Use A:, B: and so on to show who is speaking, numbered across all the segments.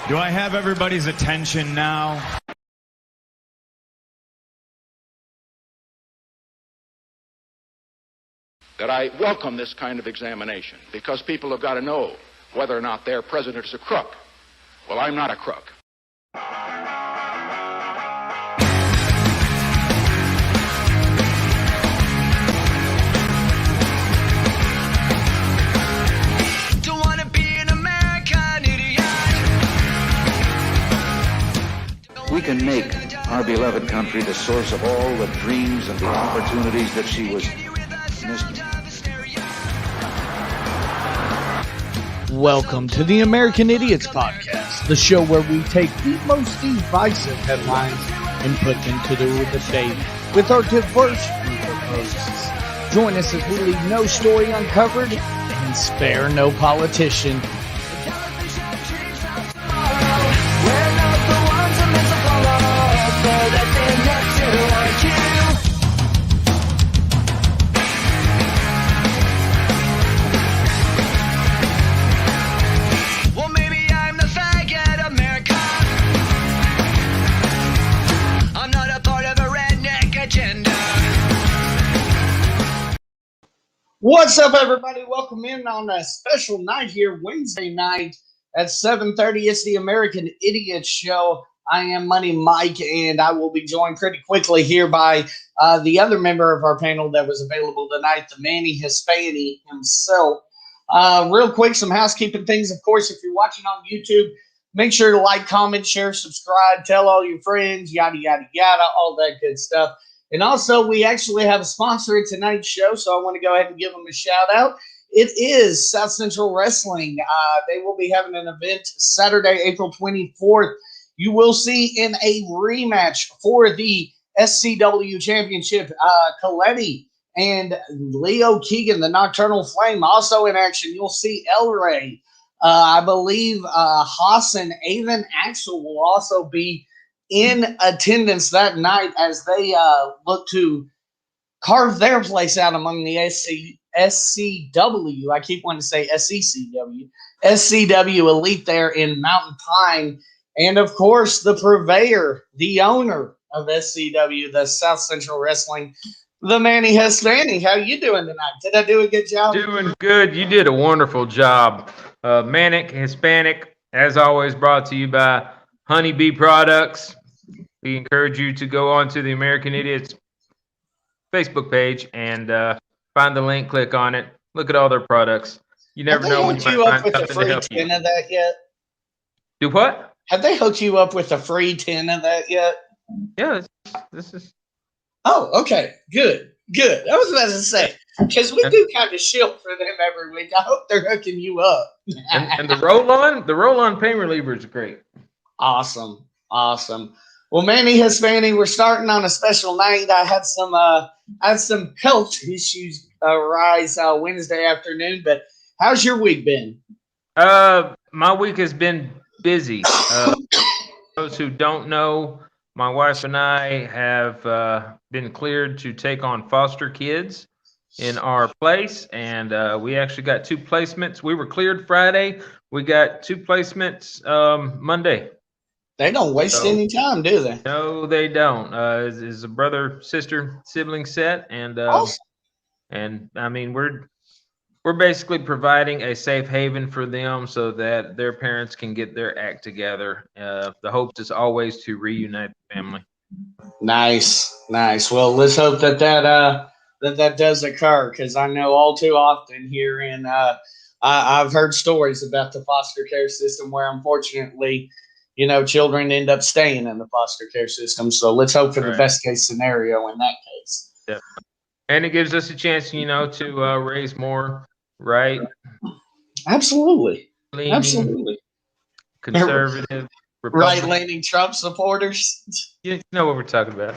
A: Do I have everybody's attention now?
B: That I welcome this kind of examination because people have got to know whether or not their president is a crook. Well, I'm not a crook.
C: Don't wanna be an American idiot.
D: We can make our beloved country the source of all the dreams and the opportunities that she was missing.
E: Welcome to the American Idiots Podcast, the show where we take the most divisive headlines and put them to the debate with our diverse group of hosts. Join us as we leave no story uncovered and spare no politician. What's up, everybody? Welcome in on a special night here, Wednesday night at 7:30. It's the American Idiot Show. I am Money Mike, and I will be joined pretty quickly here by the other member of our panel that was available tonight, the Manny Hispani himself. Real quick, some housekeeping things. Of course, if you're watching on YouTube, make sure to like, comment, share, subscribe, tell all your friends, yada, yada, yada, all that good stuff. And also, we actually have a sponsor in tonight's show, so I want to go ahead and give them a shout-out. It is South Central Wrestling. They will be having an event Saturday, April 24th. You will see in a rematch for the SCW Championship, Coletti and Leo Keegan, the Nocturnal Flame, also in action. You'll see El Rey. I believe Haas and Avon Axel will also be in attendance that night as they look to carve their place out among the SCW. I keep wanting to say SCW Elite there in Mountain Pine. And, of course, the purveyor, the owner of SCW, the South Central Wrestling, the Manny Hispani. How you doing tonight? Did I do a good job?
F: Doing good. You did a wonderful job. Manic Hispanic, as always, brought to you by Honeybee Products. We encourage you to go on to the American Idiots Facebook page and find the link, click on it, look at all their products. You never know when you might find something to help you.
E: Have they hooked you up with a free 10 of that yet?
F: Do what?
E: Have they hooked you up with a free 10 of that yet?
F: Yeah, this is.
E: Oh, okay. Good. I was about to say, because we do kind of shield for them every week. I hope they're hooking you up.
F: and the roll-on pain reliever is great.
E: Awesome. Well, Manny Hispani, we're starting on a special night. I had some health issues arise Wednesday afternoon, but how's your week been?
F: My week has been busy. Those who don't know, my wife and I have been cleared to take on foster kids in our place, and we actually got 2 placements. We were cleared Friday. We got 2 placements Monday.
E: They don't waste any time, do they?
F: No, they don't. It's a brother-sister sibling set, and
E: awesome.
F: And I mean we're basically providing a safe haven for them so that their parents can get their act together. The hope is always to reunite the family. Nice.
E: Well, let's hope that does occur, because I know all too often here in I've heard stories about the foster care system where, unfortunately, children end up staying in the foster care system. So let's hope for the best case scenario in that case.
F: Yeah. And it gives us a chance, to raise more, right?
E: Absolutely.
F: Conservative.
E: Right-leaning Trump supporters.
F: You know what we're talking about.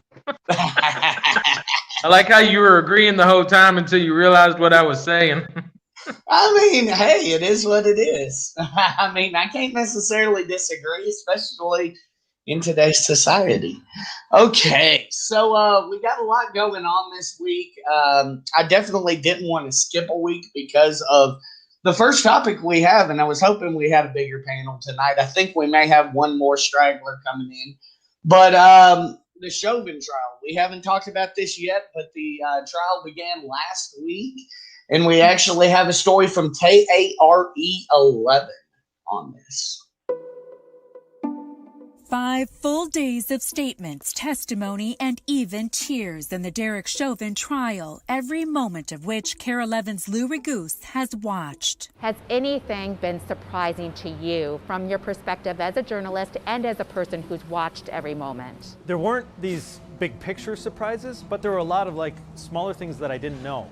F: I like how you were agreeing the whole time until you realized what I was saying.
E: I mean, hey, it is what it is. I mean, I can't necessarily disagree, especially in today's society. Okay, so we got a lot going on this week. I definitely didn't want to skip a week because of the first topic we have, and I was hoping we had a bigger panel tonight. I think we may have one more straggler coming in. But the Chauvin trial, we haven't talked about this yet, but the trial began last week, and we actually have a story from KARE 11 on this.
G: 5 full days of statements, testimony, and even tears in the Derek Chauvin trial, every moment of which KARE 11's Lou Regous has watched.
H: Has anything been surprising to you from your perspective as a journalist and as a person who's watched every moment?
I: There weren't these big picture surprises, but there were a lot of smaller things that I didn't know.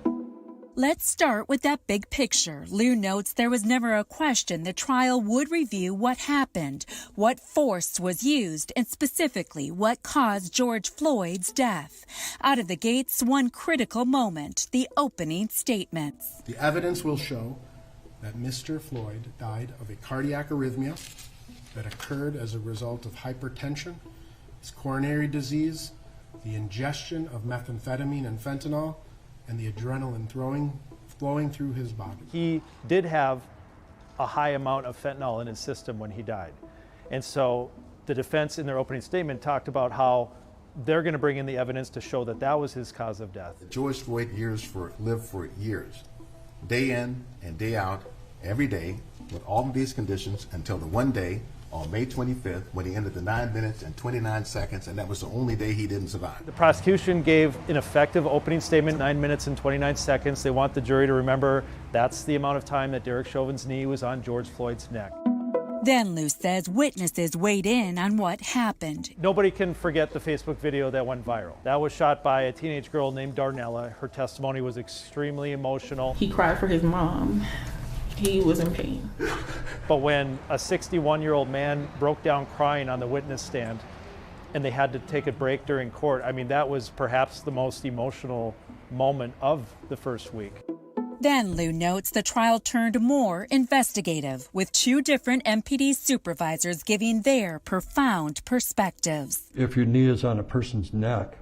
G: Let's start with that big picture. Lou notes there was never a question the trial would review what happened, what force was used, and specifically what caused George Floyd's death. Out of the gates, one critical moment, the opening statements.
J: The evidence will show that Mr. Floyd died of a cardiac arrhythmia that occurred as a result of hypertension, his coronary disease, the ingestion of methamphetamine and fentanyl, and the adrenaline flowing through his body.
I: He did have a high amount of fentanyl in his system when he died. And so the defense in their opening statement talked about how they're going to bring in the evidence to show that that was his cause of death.
K: George Floyd lived for years, day in and day out, every day, with all of these conditions until the one day on May 25th when he ended the 9 minutes and 29 seconds, and that was the only day he didn't survive.
I: The prosecution gave an effective opening statement, 9 minutes and 29 seconds. They want the jury to remember that's the amount of time that Derek Chauvin's knee was on George Floyd's neck.
G: Then Lou says witnesses weighed in on what happened.
I: Nobody can forget the Facebook video that went viral. That was shot by a teenage girl named Darnella. Her testimony was extremely emotional.
L: He cried for his mom. He was in pain.
I: But when a 61-year-old man broke down crying on the witness stand and they had to take a break during court, I mean, that was perhaps the most emotional moment of the first week.
G: Then Lou notes the trial turned more investigative, with 2 different MPD supervisors giving their profound perspectives.
M: If your knee is on a person's neck,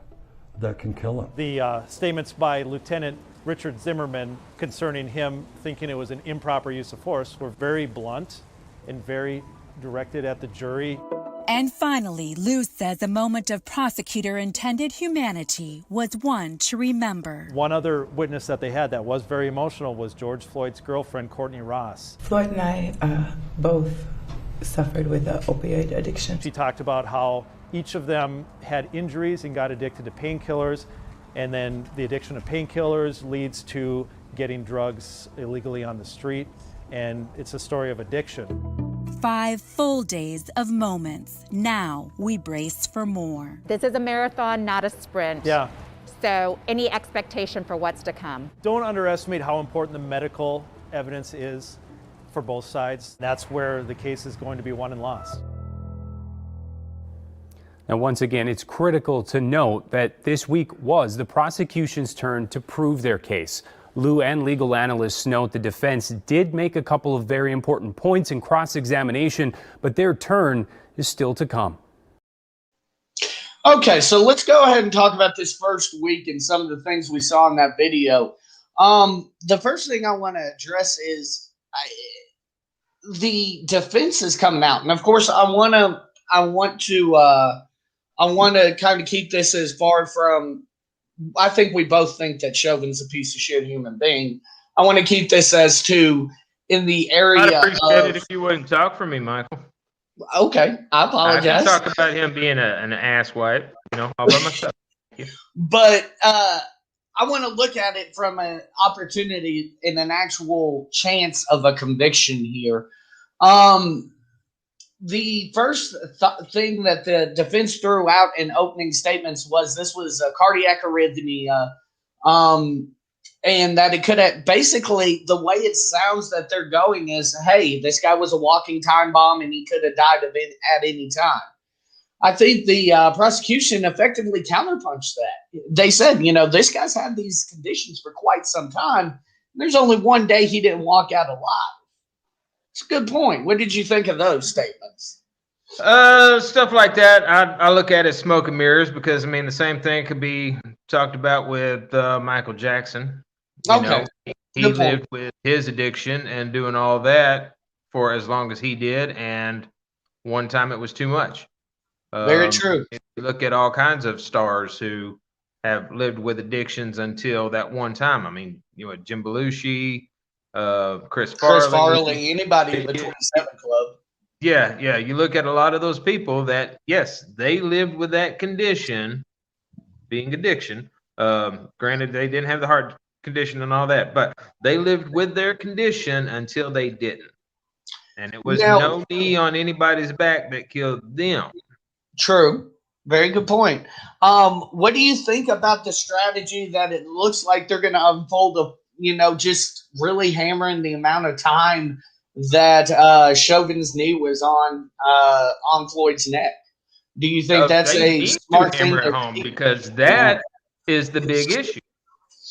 M: that can kill him.
I: The statements by Lieutenant Richard Zimmerman concerning him thinking it was an improper use of force were very blunt and very directed at the jury.
G: And finally, Lou says a moment of prosecutor-intended humanity was one to remember.
I: One other witness that they had that was very emotional was George Floyd's girlfriend, Courtney Ross.
L: Floyd and I both suffered with an opioid addiction.
I: She talked about how each of them had injuries and got addicted to painkillers, and then the addiction of painkillers leads to getting drugs illegally on the street, and it's a story of addiction.
G: 5 full days of moments. Now we brace for more.
H: This is a marathon, not a sprint.
I: Yeah.
H: So any expectation for what's to come?
I: Don't underestimate how important the medical evidence is for both sides. That's where the case is going to be won and lost.
N: Now, once again, it's critical to note that this week was the prosecution's turn to prove their case. Lou and legal analysts note the defense did make a couple of very important points in cross-examination, but their turn is still to come.
E: Okay, so let's go ahead and talk about this first week and some of the things we saw in that video. The first thing I want to address is the defense is coming out, and of course, I want to kind of keep this as far from. I think we both think that Chauvin's a piece of shit human being. I want to keep this as to in the area.
F: I'd appreciate it if you wouldn't talk for me, Michael.
E: Okay, I apologize.
F: I can talk about him being an asswipe, all by myself.
E: But I want to look at it from an opportunity and an actual chance of a conviction here. The first thing that the defense threw out in opening statements was this was a cardiac arrhythmia, and that it could have basically the way it sounds that they're going is, hey, this guy was a walking time bomb and he could have died of it at any time. I think the prosecution effectively counterpunched that. They said, this guy's had these conditions for quite some time. There's only one day he didn't walk out alive. It's a good point. What did you think of those statements?
F: Stuff like that, I look at it as smoke and mirrors because, the same thing could be talked about with Michael Jackson.
E: Okay.
F: he lived with his addiction and doing all that for as long as he did, and one time it was too much.
E: Very true.
F: If you look at all kinds of stars who have lived with addictions until that one time. I mean, Jim Belushi, Chris
E: Farley, anybody in the 27 Club.
F: Yeah. You look at a lot of those people that, yes, they lived with that condition, being addiction. Granted, they didn't have the heart condition and all that, but they lived with their condition until they didn't. And it was no knee on anybody's back that killed them.
E: True. Very good point. What do you think about the strategy that it looks like they're going to unfold of, just really hammering the amount of time that Chauvin's knee was on Floyd's neck? Do you think that's a smart thing
F: to home? Because that is the big issue.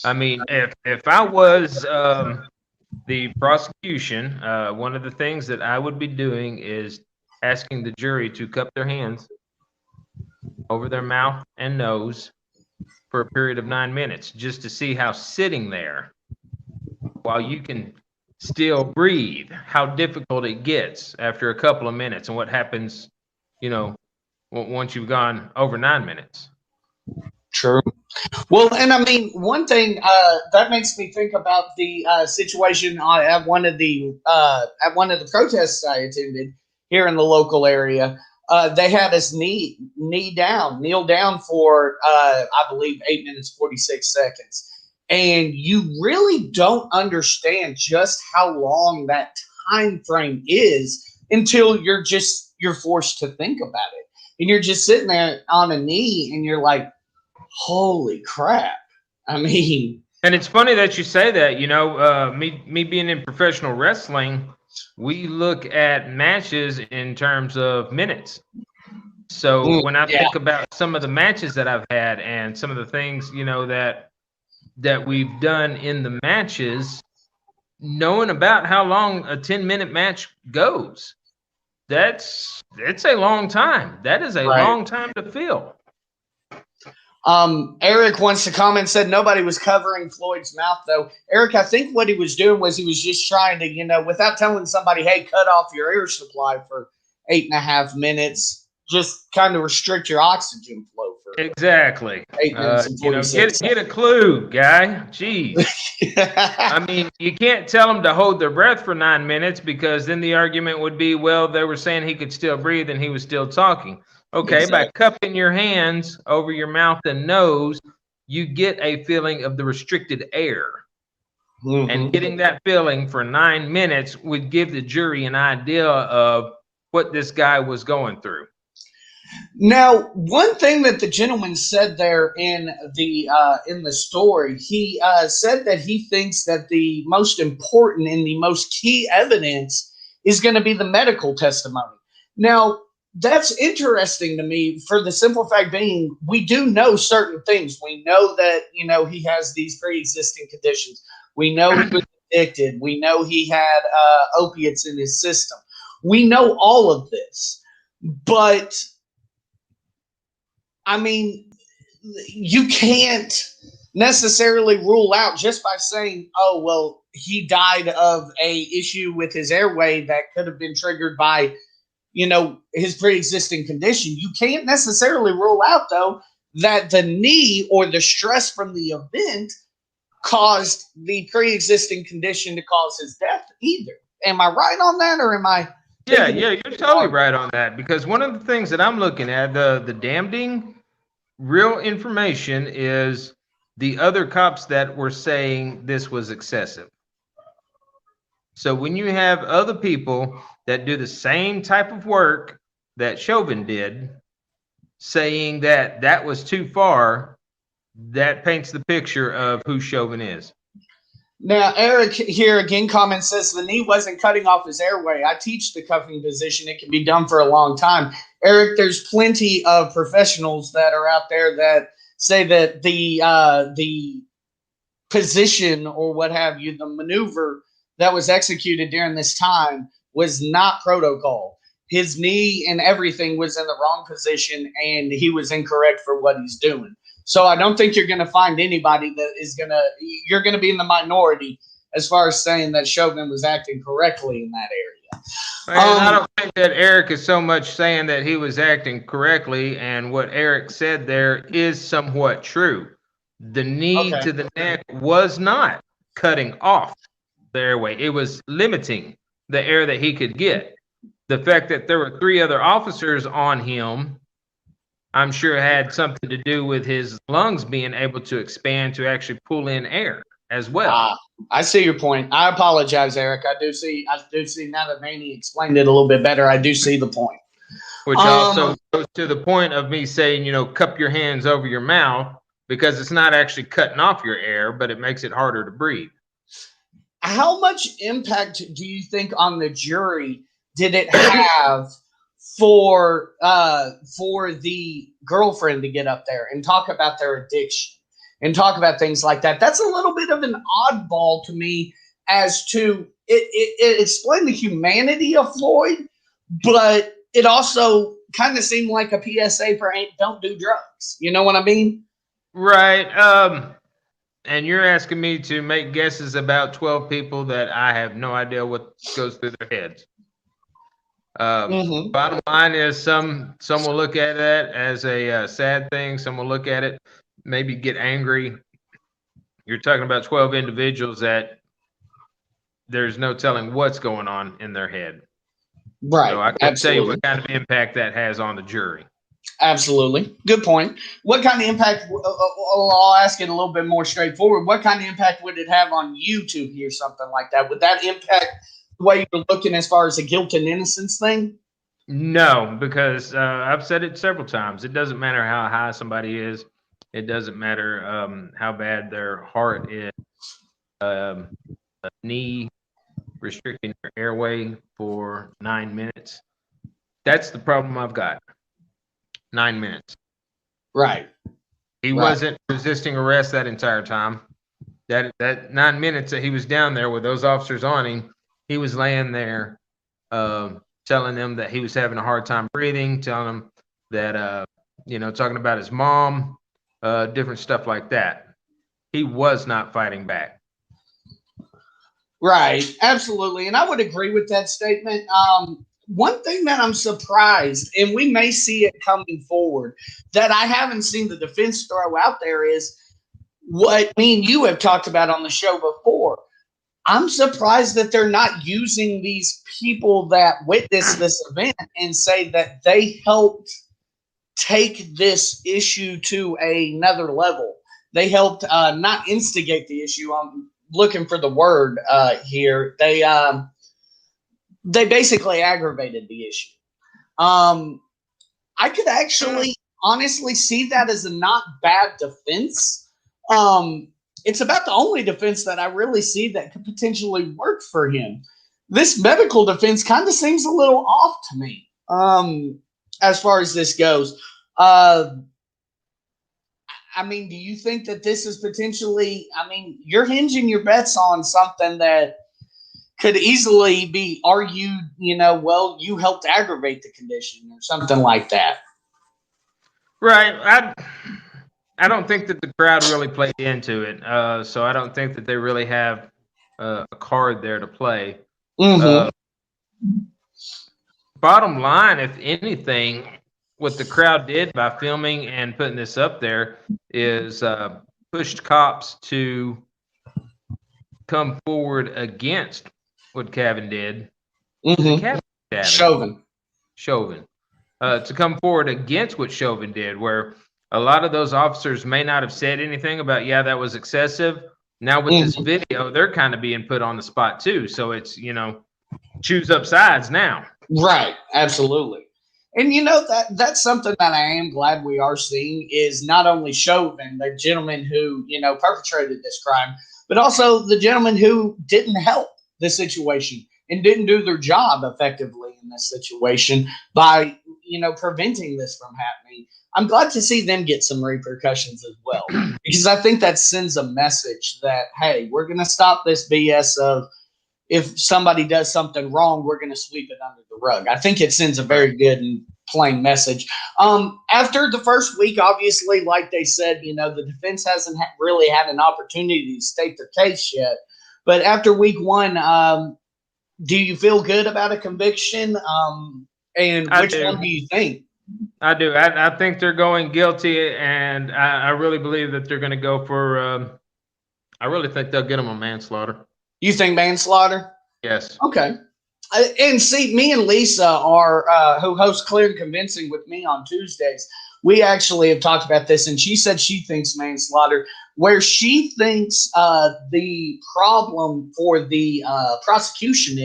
F: I mean, if I was the prosecution, one of the things that I would be doing is asking the jury to cup their hands over their mouth and nose for a period of 9 minutes, just to see how sitting there while you can still breathe, how difficult it gets after a couple of minutes, and what happens, once you've gone over 9 minutes.
E: True. Well, and I mean, one thing that makes me think about the situation at one of the protests I attended here in the local area. They had us kneel down for I believe 8 minutes 46 seconds, and you really don't understand just how long that time frame is until you're forced to think about it, and you're just sitting there on a knee, and you're like, holy crap. I mean,
F: and it's funny that you say that. Me being in professional wrestling, we look at matches in terms of minutes. So when I think about some of the matches that I've had and some of the things, that we've done in the matches, knowing about how long a 10-minute match goes, it's a long time. That is a long time to fill.
E: Eric wants to comment, said nobody was covering Floyd's mouth, though. Eric, I think what he was doing was he was just trying to, without telling somebody, hey, cut off your air supply for 8.5 minutes, just kind of restrict your oxygen flow for
F: exactly
E: 8 minutes and 46
F: get a clue, guy. Jeez. I mean, you can't tell them to hold their breath for 9 minutes, because then the argument would be, well, they were saying he could still breathe and he was still talking. Okay, exactly. By cupping your hands over your mouth and nose, you get a feeling of the restricted air. Mm-hmm. And getting that feeling for 9 minutes would give the jury an idea of what this guy was going through.
E: Now, one thing that the gentleman said there in the story, he said that he thinks that the most important and the most key evidence is going to be the medical testimony. Now, that's interesting to me for the simple fact being, we do know certain things. We know that, he has these pre-existing conditions. We know he was addicted. We know he had opiates in his system. We know all of this. But, I mean, you can't necessarily rule out just by saying, oh, well, he died of a issue with his airway that could have been triggered by his pre-existing condition. You can't necessarily rule out, though, that the knee or the stress from the event caused the pre-existing condition to cause his death either. Am I right on that, or am I?
F: Yeah, you're totally right on that, because one of the things that I'm looking at, the damning real information, is the other cops that were saying this was excessive. So when you have other people that do the same type of work that Chauvin did, saying that that was too far, that paints the picture of who Chauvin is.
E: Now, Eric here again comments, says the knee wasn't cutting off his airway. I teach the cuffing position. It can be done for a long time. Eric, there's plenty of professionals that are out there that say that the position or what have you, the maneuver that was executed during this time was not protocol. His knee and everything was in the wrong position, and he was incorrect for what he's doing. So I don't think you're going to find anybody that is going to – you're going to be in the minority as far as saying that Chauvin was acting correctly in that area.
F: And I don't think that Eric is so much saying that he was acting correctly, and what Eric said there is somewhat true. The knee to the neck was not cutting off the airway. It was limiting the air that he could get. The fact that there were 3 other officers on him, I'm sure had something to do with his lungs being able to expand to actually pull in air as well.
E: I see your point. I apologize, Eric. I do see now that Manny explained it a little bit better, I do see the point.
F: Which also goes to the point of me saying, you know, cup your hands over your mouth, because it's not actually cutting off your air, but it makes it harder to breathe.
E: How much impact do you think on the jury did it have for the girlfriend to get up there and talk about their addiction and talk about things like that? That's a little bit of an oddball to me, as to it explained the humanity of Floyd, but it also kind of seemed like a PSA for don't do drugs. You know what I mean?
F: Right. And you're asking me to make guesses about 12 people that I have no idea what goes through their heads. Bottom line is some will look at that as a sad thing. Some will look at it, maybe get angry. You're talking about 12 individuals that there's no telling what's going on in their head.
E: Right.
F: So I can tell you what kind of impact that has on the jury.
E: Absolutely. Good point. What kind of impact, I'll ask it a little bit more straightforward. What kind of impact would it have on you to hear something like that? Would that impact the way you're looking as far as a guilt and innocence thing?
F: No, because I've said it several times. It doesn't matter how high somebody is. It doesn't matter how bad their heart is. A knee restricting your airway for 9 minutes. That's the problem I've got. 9 minutes.
E: Right.
F: He wasn't resisting arrest that entire time. That 9 minutes that he was down there with those officers on him, he was laying there telling them that he was having a hard time breathing, telling them that, talking about his mom, different stuff like that. He was not fighting back.
E: Right. Absolutely. And I would agree with that statement. One thing that I'm surprised, and we may see it coming forward, that I haven't seen the defense throw out there is what me and you have talked about on the show before. I'm surprised that they're not using these people that witnessed this event and say that they helped take this issue to another level. They helped not instigate the issue. I'm looking for the word here. They basically aggravated the issue. I could actually honestly see that as a not bad defense. It's about the only defense that I really see that could potentially work for him. This medical defense kind of seems a little off to me as far as this goes. I mean, do you think that this is potentially, you're hinging your bets on something that could easily be argued, you helped aggravate the condition or something like that.
F: Right. I don't think that the crowd really played into it. So I don't think that they really have a card there to play. Bottom line, if anything, what the crowd did by filming and putting this up there is pushed cops to come forward against what Chauvin did. Chauvin. To come forward against what Chauvin did, where a lot of those officers may not have said anything about, yeah, that was excessive. Now with this video, they're kind of being put on the spot too. So it's, choose up sides now.
E: Right. Absolutely. And that's something that I am glad we are seeing is not only Chauvin, the gentleman who, perpetrated this crime, but also the gentleman who didn't help the situation and didn't do their job effectively in this situation by, preventing this from happening. I'm glad to see them get some repercussions as well, because I think that sends a message that, hey, we're going to stop this BS of if somebody does something wrong, we're going to sweep it under the rug. I think it sends a very good and plain message. After the first week, obviously, like they said, the defense hasn't really had an opportunity to state their case yet. But after week one, do you feel good about a conviction? And which one do you think?
F: I do. I think they're going guilty, and I really believe that they're going to go for. I really think they'll get him on manslaughter.
E: You think manslaughter?
F: Yes.
E: Okay. And see, me and Lisa are who hosts Clear and Convincing with me on Tuesdays. We actually have talked about this, and she said she thinks manslaughter. Where she thinks the problem for the prosecution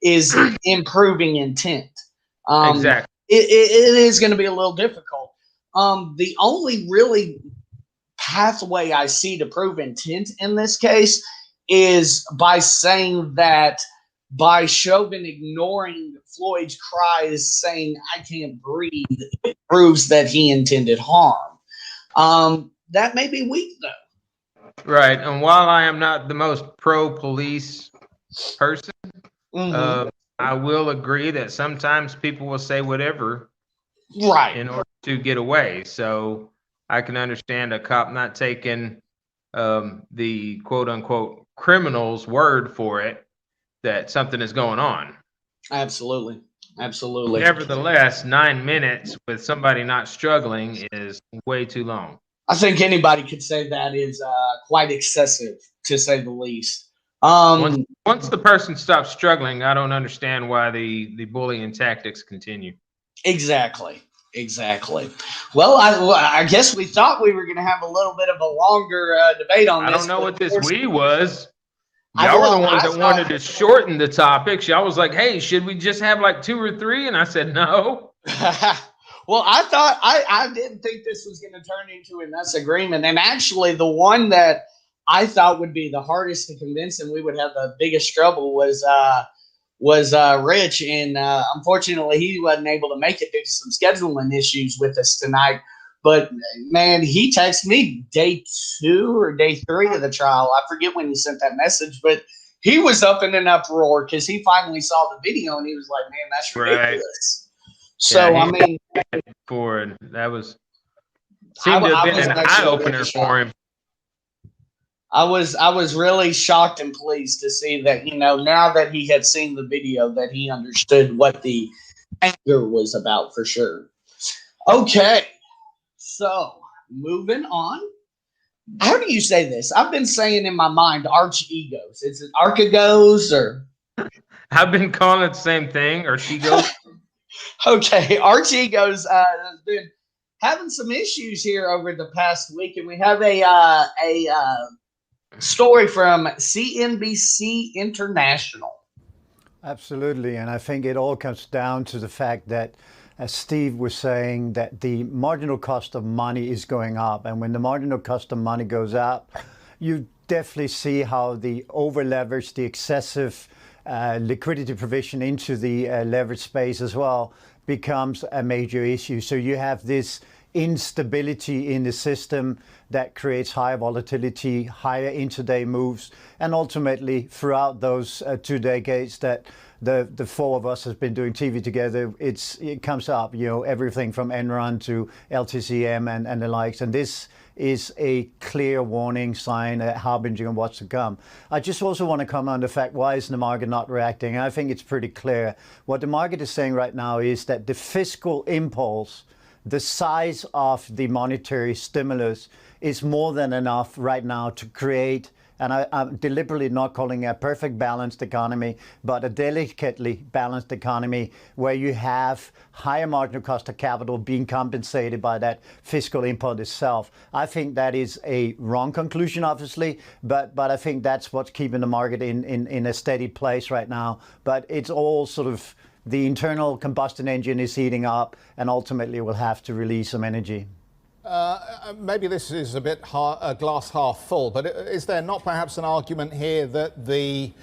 E: is improving intent.
F: Exactly.
E: It is going to be a little difficult. The only really pathway I see to prove intent in this case is by saying that by Chauvin ignoring Floyd's cries, saying "I can't breathe," it proves that he intended harm. That may be weak, though.
F: Right. And while I am not the most pro-police person, I will agree that sometimes people will say whatever,
E: right,
F: in order to get away. So I can understand a cop not taking the quote-unquote criminal's word for it that something is going on.
E: Absolutely. Absolutely.
F: Nevertheless, 9 minutes with somebody not struggling is way too long.
E: I think anybody could say that is quite excessive, to say the least.
F: Once the person stops struggling, I don't understand why the bullying tactics continue.
E: Exactly. Well, I guess we thought we were going to have a little bit of a longer debate on this.
F: I don't know what this "we" was. Y'all were the ones that wanted to shorten the topics. Y'all was like, "Hey, should we just have like 2 or 3?" And I said, "No."
E: Well, I thought I didn't think this was going to turn into a disagreement. And actually, the one that I thought would be the hardest to convince and we would have the biggest trouble was Rich. And unfortunately, he wasn't able to make it due to some scheduling issues with us tonight. But, man, he texted me day 2 or day 3 of the trial. I forget when he sent that message, but he was up in an uproar because he finally saw the video and he was like, "Man, that's ridiculous." So,
F: yeah,
E: I mean,
F: that was seemed to have been an eye-opener for him.
E: I was really shocked and pleased to see that, now that he had seen the video, that he understood what the anger was about for sure. Okay, so moving on. How do you say this? I've been saying in my mind arch-egos. Is it archegos or?
F: I've been calling it the same thing, archegos.
E: Okay, arch-egos has been having some issues here over the past week, and we have a story from CNBC International.
O: Absolutely, and I think it all comes down to the fact that, as Steve was saying, that the marginal cost of money is going up, and when the marginal cost of money goes up, you definitely see how the over-leverage, the excessive liquidity provision into the leverage space as well becomes a major issue. So you have this instability in the system that creates higher volatility, higher intraday moves, and ultimately throughout those 2 decades that the 4 of us has been doing TV together, it comes up, everything from Enron to LTCM and the likes, and this is a clear warning sign, a harbinger of what's to come. I just also want to comment on the fact, why is the market not reacting? I think it's pretty clear. What the market is saying right now is that the fiscal impulse, the size of the monetary stimulus, is more than enough right now to create, and I'm deliberately not calling it a perfect balanced economy, but a delicately balanced economy where you have higher marginal cost of capital being compensated by that fiscal impulse itself. I think that is a wrong conclusion, obviously, but I think that's what's keeping the market in a steady place right now. But it's all sort of, the internal combustion engine is heating up, and ultimately will have to release some energy.
P: Maybe this is a bit glass half full, but is there not perhaps an argument here that the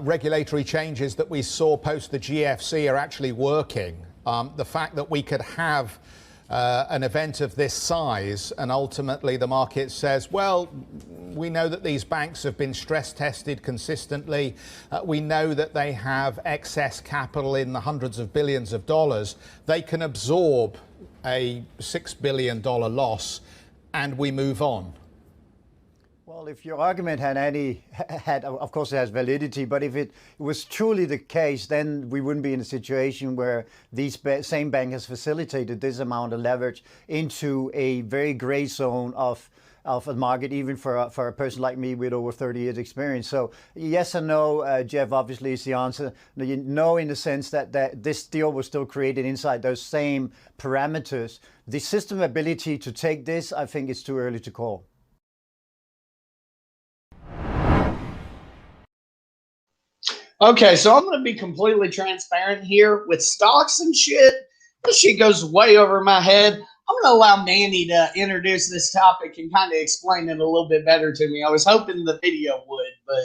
P: regulatory changes that we saw post the GFC are actually working? The fact that we could have an event of this size and ultimately the market says, well, we know that these banks have been stress tested consistently. We know that they have excess capital in the hundreds of billions of dollars. They can absorb a $6 billion loss and we move on.
O: Well, Well, if your argument had, of course, it has validity, but if it was truly the case, then we wouldn't be in a situation where these same bank has facilitated this amount of leverage into a very gray zone of a market, even for a person like me with over 30 years experience. So yes and no, Jeff, obviously is the answer. No, in the sense that this deal was still created inside those same parameters. The system ability to take this, I think it's too early to call.
E: Okay, so I'm going to be completely transparent here with stocks and shit. This shit goes way over my head. I'm going to allow Manny to introduce this topic and kind of explain it a little bit better to me. I was hoping the video would, but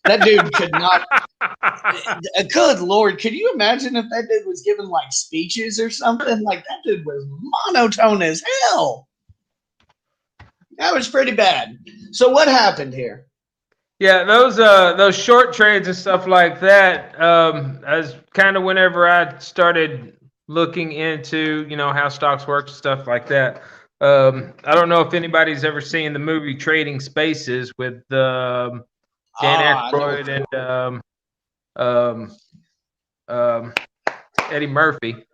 E: that dude could not. Good Lord, could you imagine if that dude was giving like speeches or something? Like that dude was monotone as hell. That was pretty bad. So what happened here?
F: Yeah, those short trades and stuff like that, as kind of whenever I started looking into, how stocks work and stuff like that. I don't know if anybody's ever seen the movie Trading Spaces with Dan Aykroyd and Eddie Murphy.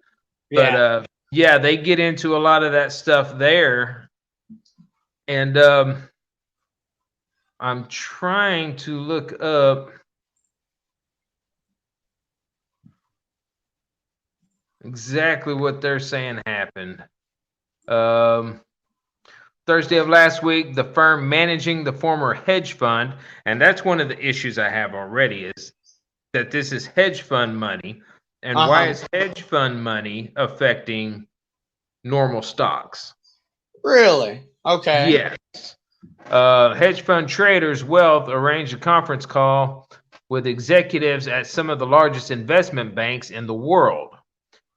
E: Yeah.
F: But yeah, they get into a lot of that stuff there. And I'm trying to look up exactly what they're saying happened. Thursday of last week, the firm managing the former hedge fund, and that's one of the issues I have already, is that this is hedge fund money. And why is hedge fund money affecting normal stocks?
E: Really? Okay.
F: Yes. Hedge fund traders Wealth arranged a conference call with executives at some of the largest investment banks in the world.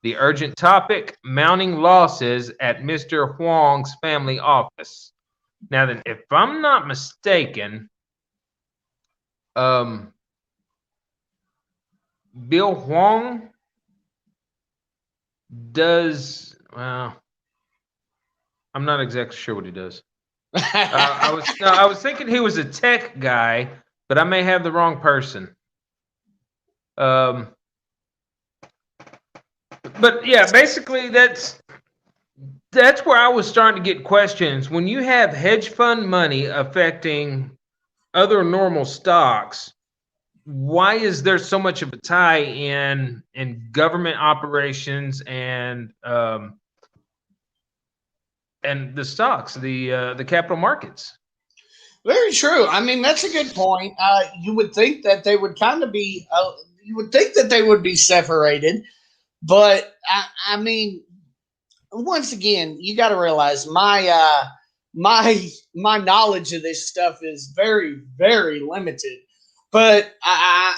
F: The urgent topic, mounting losses at Mr. Huang's family office. Now then, if I'm not mistaken, Bill Huang does, well, I'm not exactly sure what he does. I was thinking he was a tech guy, but I may have the wrong person. But yeah, basically that's where I was starting to get questions. When you have hedge fund money affecting other normal stocks, why is there so much of a tie in government operations and the stocks, the capital markets?
E: Very true. I mean, that's a good point. You would think that they would kind of be. You would think that they would be separated, but I mean, once again, you got to realize my knowledge of this stuff is very, very limited. But I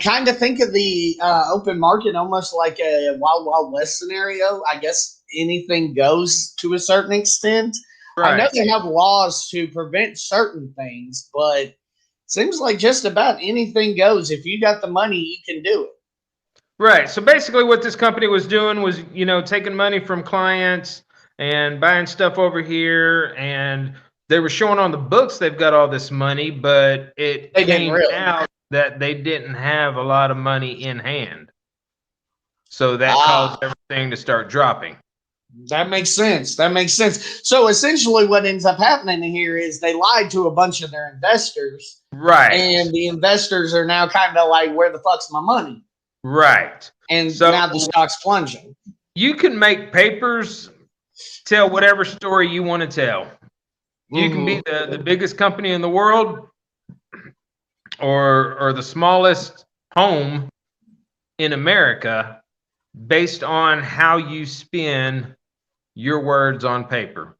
E: kind of think of the open market almost like a Wild Wild West scenario. I guess anything goes to a certain extent. Right. I know they have laws to prevent certain things, but it seems like just about anything goes. If you got the money, you can do it.
F: Right. So basically what this company was doing was, taking money from clients and buying stuff over here, and they were showing on the books they've got all this money, but it came out that they didn't have a lot of money in hand. So that caused everything to start dropping.
E: That makes sense. So essentially what ends up happening here is they lied to a bunch of their investors.
F: Right.
E: And the investors are now kind of like, where the fuck's my money?
F: Right.
E: And so now the stock's plunging.
F: You can make papers tell whatever story you want to tell. You can be the biggest company in the world or the smallest home in America based on how you spin your words on paper.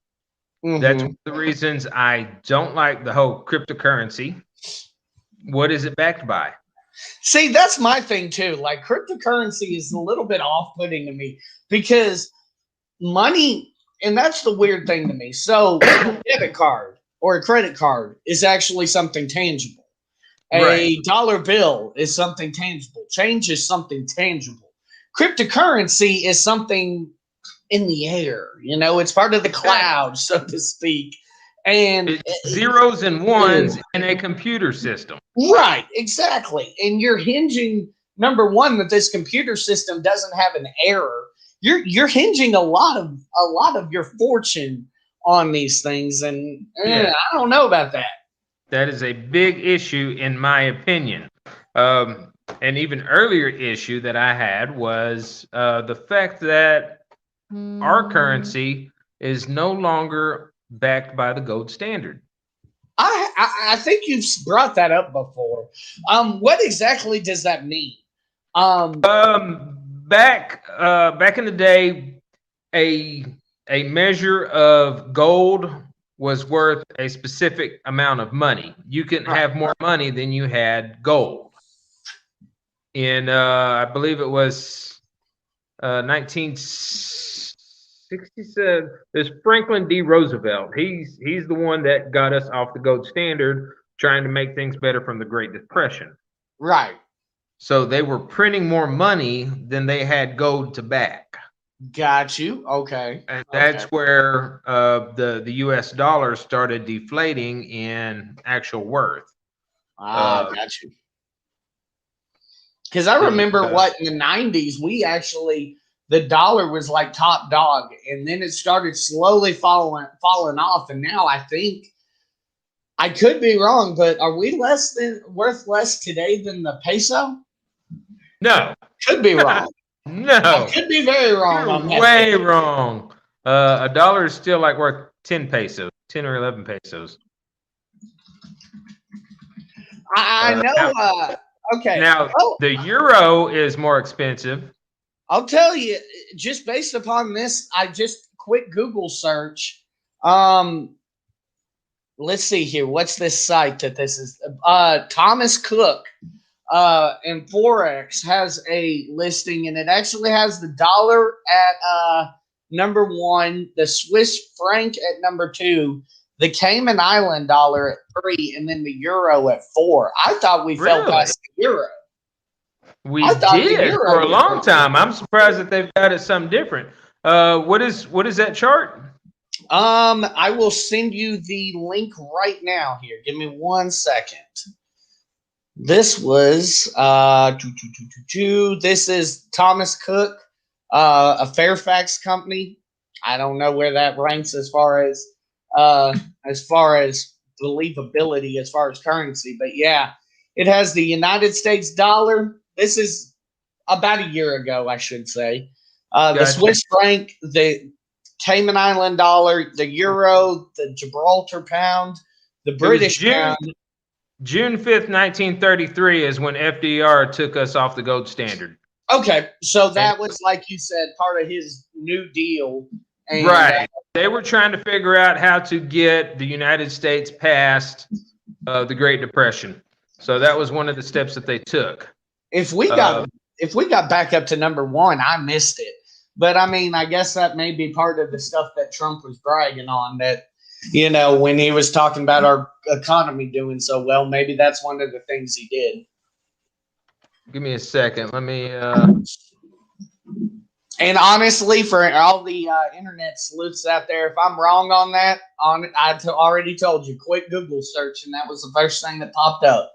F: That's one of the reasons I don't like the whole cryptocurrency. What is it backed by?
E: See, that's my thing too. Like cryptocurrency is a little bit off-putting to me because money, and that's the weird thing to me. So a debit card or a credit card is actually something tangible. A dollar bill is something tangible. Change is something tangible. Cryptocurrency is something in the air. It's part of the cloud, so to speak. And
F: it's zeros and ones in a computer system.
E: Right, exactly. And you're hinging, number one, that this computer system doesn't have an error. You're hinging a lot of your fortune on these things, and I don't know about that.
F: That is a big issue, in my opinion. An even earlier issue that I had was the fact that our currency is no longer backed by the gold standard.
E: I think you've brought that up before. What exactly does that mean?
F: Back in the day, a measure of gold was worth a specific amount of money. You couldn't have more money than you had gold. In I believe it was 1967. There's Franklin D. Roosevelt. He's the one that got us off the gold standard, trying to make things better from the Great Depression.
E: Right.
F: So they were printing more money than they had gold to back.
E: Got you. Okay.
F: And that's where the U.S. dollar started deflating in actual worth.
E: Got you. Because I remember in the 90s, the dollar was like top dog, and then it started slowly falling off. And now I think, I could be wrong, but are we worth less today than the peso?
F: No.
E: Could be wrong.
F: No.
E: I could be very wrong on that.
F: Way wrong. A dollar is still like worth 10 pesos, 10 or 11 pesos.
E: I know. Okay.
F: Now, the euro is more expensive.
E: I'll tell you, just based upon this, I just quick Google search. Let's see here. What's this site that this is? Thomas Cook and Forex has a listing, and it actually has the dollar at number 1, the Swiss franc at number 2, the Cayman Island dollar at 3, and then the euro at 4. I thought we fell past the euro.
F: We did for a long time. I'm surprised that they've got it something different. What is that chart?
E: I will send you the link right now here. Give me 1 second. This was this is Thomas Cook, a Fairfax company. I don't know where that ranks as far as believability, as far as currency, but yeah, it has the United States dollar. This is about a year ago, I should say. The Swiss franc, the Cayman Island dollar, the euro, the Gibraltar pound, the British pound.
F: June 5th, 1933 is when FDR took us off the gold standard.
E: Okay, so that was, like you said, part of his New Deal. And,
F: right. They were trying to figure out how to get the United States past the Great Depression. So that was one of the steps that they took.
E: If we got back up to number 1, I missed it. But I mean, I guess that may be part of the stuff that Trump was bragging on, that, you know, when he was talking about our economy doing so well, maybe that's one of the things he did.
F: Give me a second. Let me.
E: And honestly, for all the internet sleuths out there, if I'm wrong on that, I already told you, quick Google search, and that was the first thing that popped up.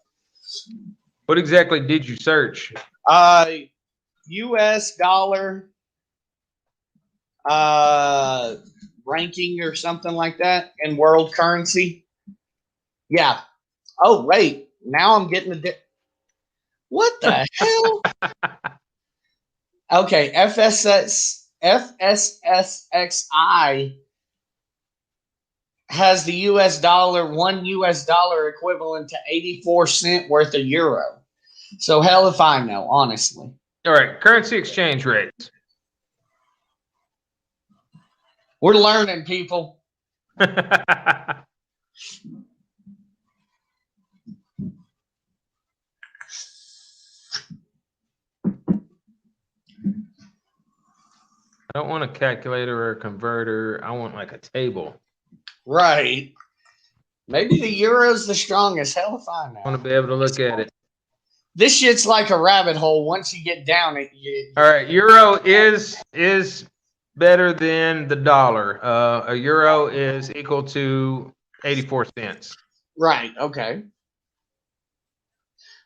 F: What exactly did you search?
E: U.S. dollar ranking or something like that, and world currency. Yeah. Oh, wait. Now I'm getting what the hell? Okay, FSSXI has the U.S. dollar, $1 U.S. equivalent to 84 cents worth of euro. So hell if I know, honestly.
F: All right, currency exchange rates.
E: We're learning, people.
F: I don't want a calculator or a converter. I want like a table.
E: Right. Maybe the euro's the strongest. Hell if I know.
F: I want to be able to look at it.
E: This shit's like a rabbit hole. Once you get down it,
F: all right, euro is better than the dollar. A euro is equal to 84 cents.
E: Right. Okay.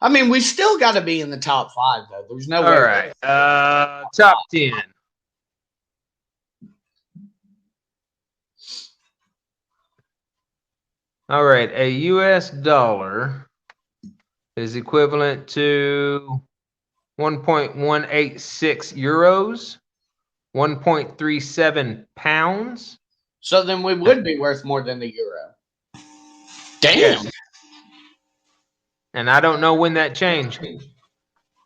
E: I mean, we've still got to be in the top 5, though. There's no way.
F: All right. Top 10. All right. A U.S. dollar is equivalent to 1.186 euros, 1.37 pounds.
E: So then we would be worth more than the euro. Damn.
F: Yes. And I don't know when that changed.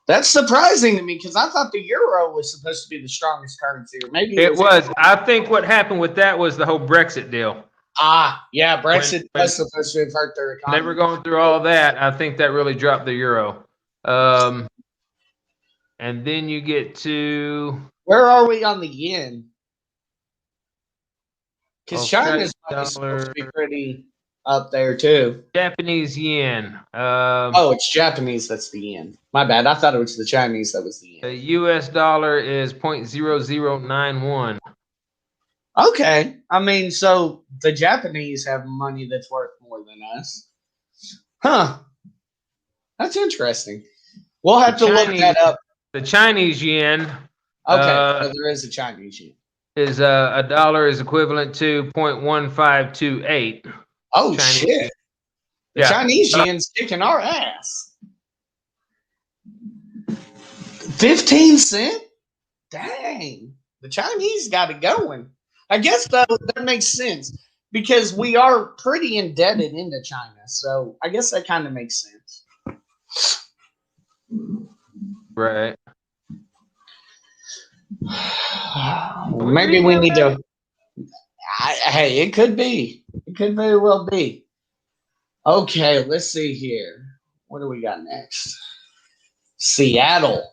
E: That's surprising to me because I thought the euro was supposed to be the strongest currency. Or maybe
F: It was. I think what happened with that was the whole Brexit deal.
E: Yeah, Brexit was supposed to have hurt their economy.
F: They were going through all that. I think that really dropped the euro. And then you get to...
E: Where are we on the yen? Because China's supposed to be pretty up there, too.
F: Japanese yen.
E: It's Japanese that's the yen. My bad. I thought it was the Chinese that was the yen.
F: The U.S. dollar is 0.0091.
E: Okay. I mean, so the Japanese have money that's worth more than us. Huh. That's interesting. We'll have to look that up.
F: The Chinese yen.
E: Okay. So there is a Chinese yen.
F: Is a dollar is equivalent to 0.1528.
E: Oh, shit. The Chinese yen's kicking our ass. 15 cents? Dang. The Chinese got it going. I guess that makes sense because we are pretty indebted into China. So I guess that kind of makes sense.
F: Right.
E: Maybe we need to. Hey, it could be. It could very well be. Okay, let's see here. What do we got next? Seattle.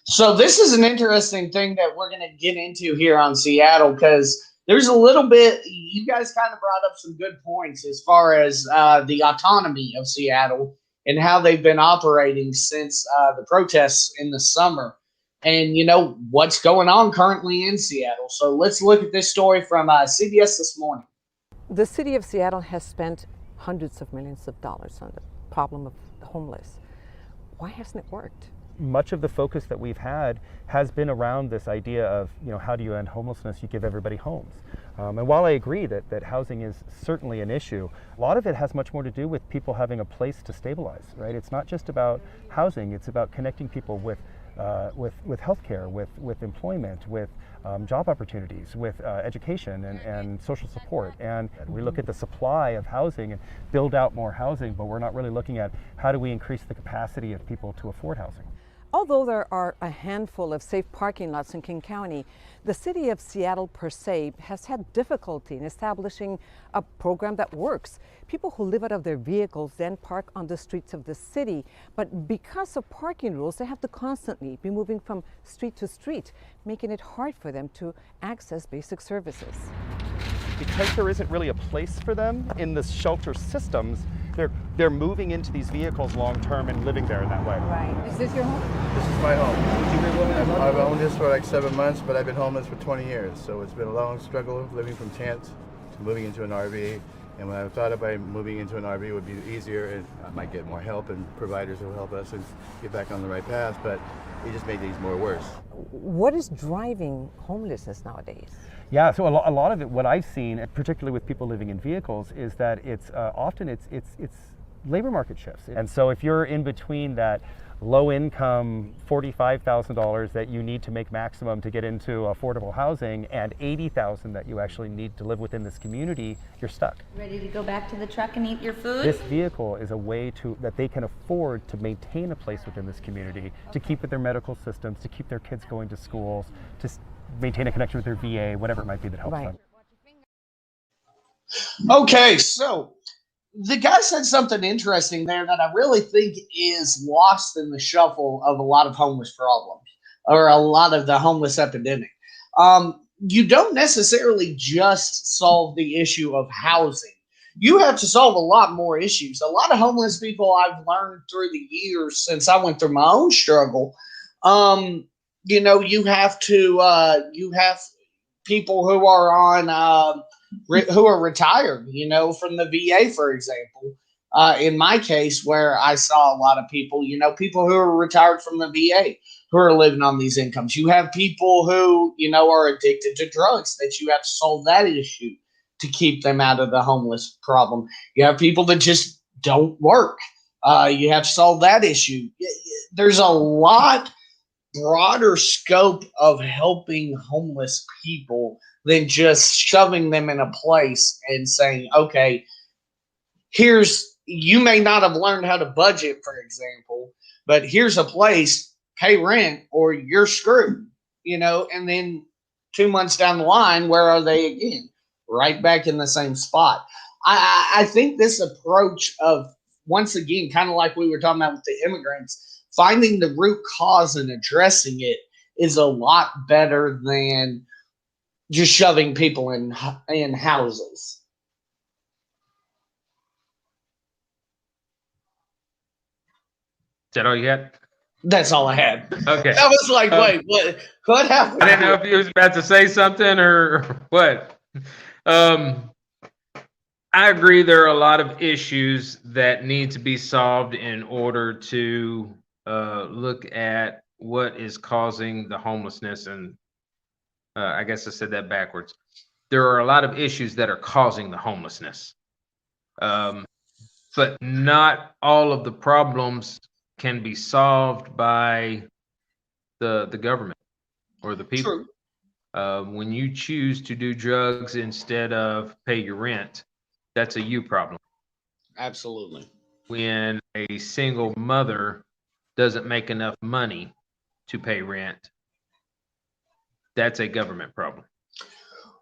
E: So this is an interesting thing that we're going to get into here on Seattle because there's a little bit, you guys kind of brought up some good points as far as the autonomy of Seattle and how they've been operating since the protests in the summer. And, you know, what's going on currently in Seattle. So let's look at this story from CBS this morning.
Q: The city of Seattle has spent hundreds of millions of dollars on the problem of the homeless. Why hasn't it worked?
R: Much of the focus that we've had has been around this idea of, you know, how do you end homelessness? You give everybody homes. And while I agree that housing is certainly an issue, a lot of it has much more to do with people having a place to stabilize, right? It's not just about housing, it's about connecting people with healthcare, with employment, with job opportunities, with education and social support. And we look at the supply of housing and build out more housing, but we're not really looking at how do we increase the capacity of people to afford housing.
Q: Although there are a handful of safe parking lots in King County, the city of Seattle per se has had difficulty in establishing a program that works. People who live out of their vehicles then park on the streets of the city, but because of parking rules, they have to constantly be moving from street to street, making it hard for them to access basic services.
R: Because there isn't really a place for them in the shelter systems, they're moving into these vehicles long term and living there in that way.
Q: Right. Is this your home?
S: This is my home. I've owned this for like 7 months, but I've been homeless for 20 years. So it's been a long struggle living from tent to moving into an RV. And when I thought about moving into an RV would be easier and I might get more help and providers will help us and get back on the right path, but it just made things more worse.
Q: What is driving homelessness nowadays?
R: Yeah, so a lot of it, what I've seen, particularly with people living in vehicles, is that it's often it's labor market shifts. And so if you're in between that low income $45,000 that you need to make maximum to get into affordable housing and $80,000 that you actually need to live within this community, you're stuck.
T: Ready to go back to the truck and eat your food?
R: This vehicle is a way that they can afford to maintain a place within this community, to keep with their medical systems, to keep their kids going to schools, to maintain a connection with their VA, whatever it might be that helps them.
E: Okay, so the guy said something interesting there that I really think is lost in the shuffle of a lot of homeless problems or a lot of the homeless epidemic. You don't necessarily just solve the issue of housing. You have to solve a lot more issues. A lot of homeless people I've learned through the years since I went through my own struggle, you know, you have people who are on who are retired, from the VA, for example. In my case, where I saw a lot of people, people who are retired from the VA who are living on these incomes. You have people who, are addicted to drugs, that you have to solve that issue to keep them out of the homeless problem. You have people that just don't work. You have to solve that issue. There's a lot broader scope of helping homeless people than just shoving them in a place and saying, okay, you may not have learned how to budget, for example, but here's a place, pay rent or you're screwed, and then 2 months down the line, where are they again? Right back in the same spot. I think this approach of, once again, kind of like we were talking about with the immigrants, finding the root cause and addressing it is a lot better than just shoving people in houses.
F: Is that all you had?
E: That's all I had.
F: Okay.
E: I was like, wait, what happened?
F: I didn't know if you was about to say something or what. I agree there are a lot of issues that need to be solved in order to look at what is causing the homelessness. And I guess I said that backwards. There are a lot of issues that are causing the homelessness. But not all of the problems can be solved by the government or the people. True. When you choose to do drugs instead of pay your rent, that's a you problem.
E: Absolutely.
F: When a single mother doesn't make enough money to pay rent, that's a government problem.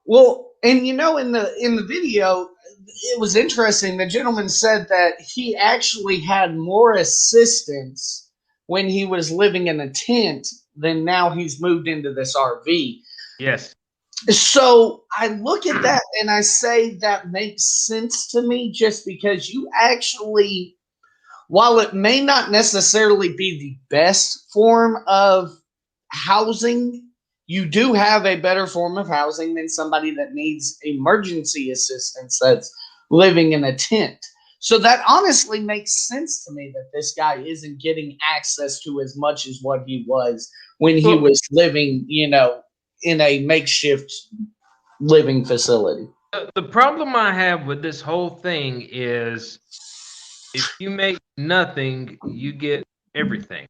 E: Well, and in the video, it was interesting. The gentleman said that he actually had more assistance when he was living in a tent than now he's moved into this RV.
F: Yes.
E: So I look at that and I say that makes sense to me, just because you actually, while it may not necessarily be the best form of housing, you do have a better form of housing than somebody that needs emergency assistance that's living in a tent. So that honestly makes sense to me, that this guy isn't getting access to as much as what he was when he was living, in a makeshift living facility.
F: The problem I have with this whole thing is, if you make nothing, you get everything.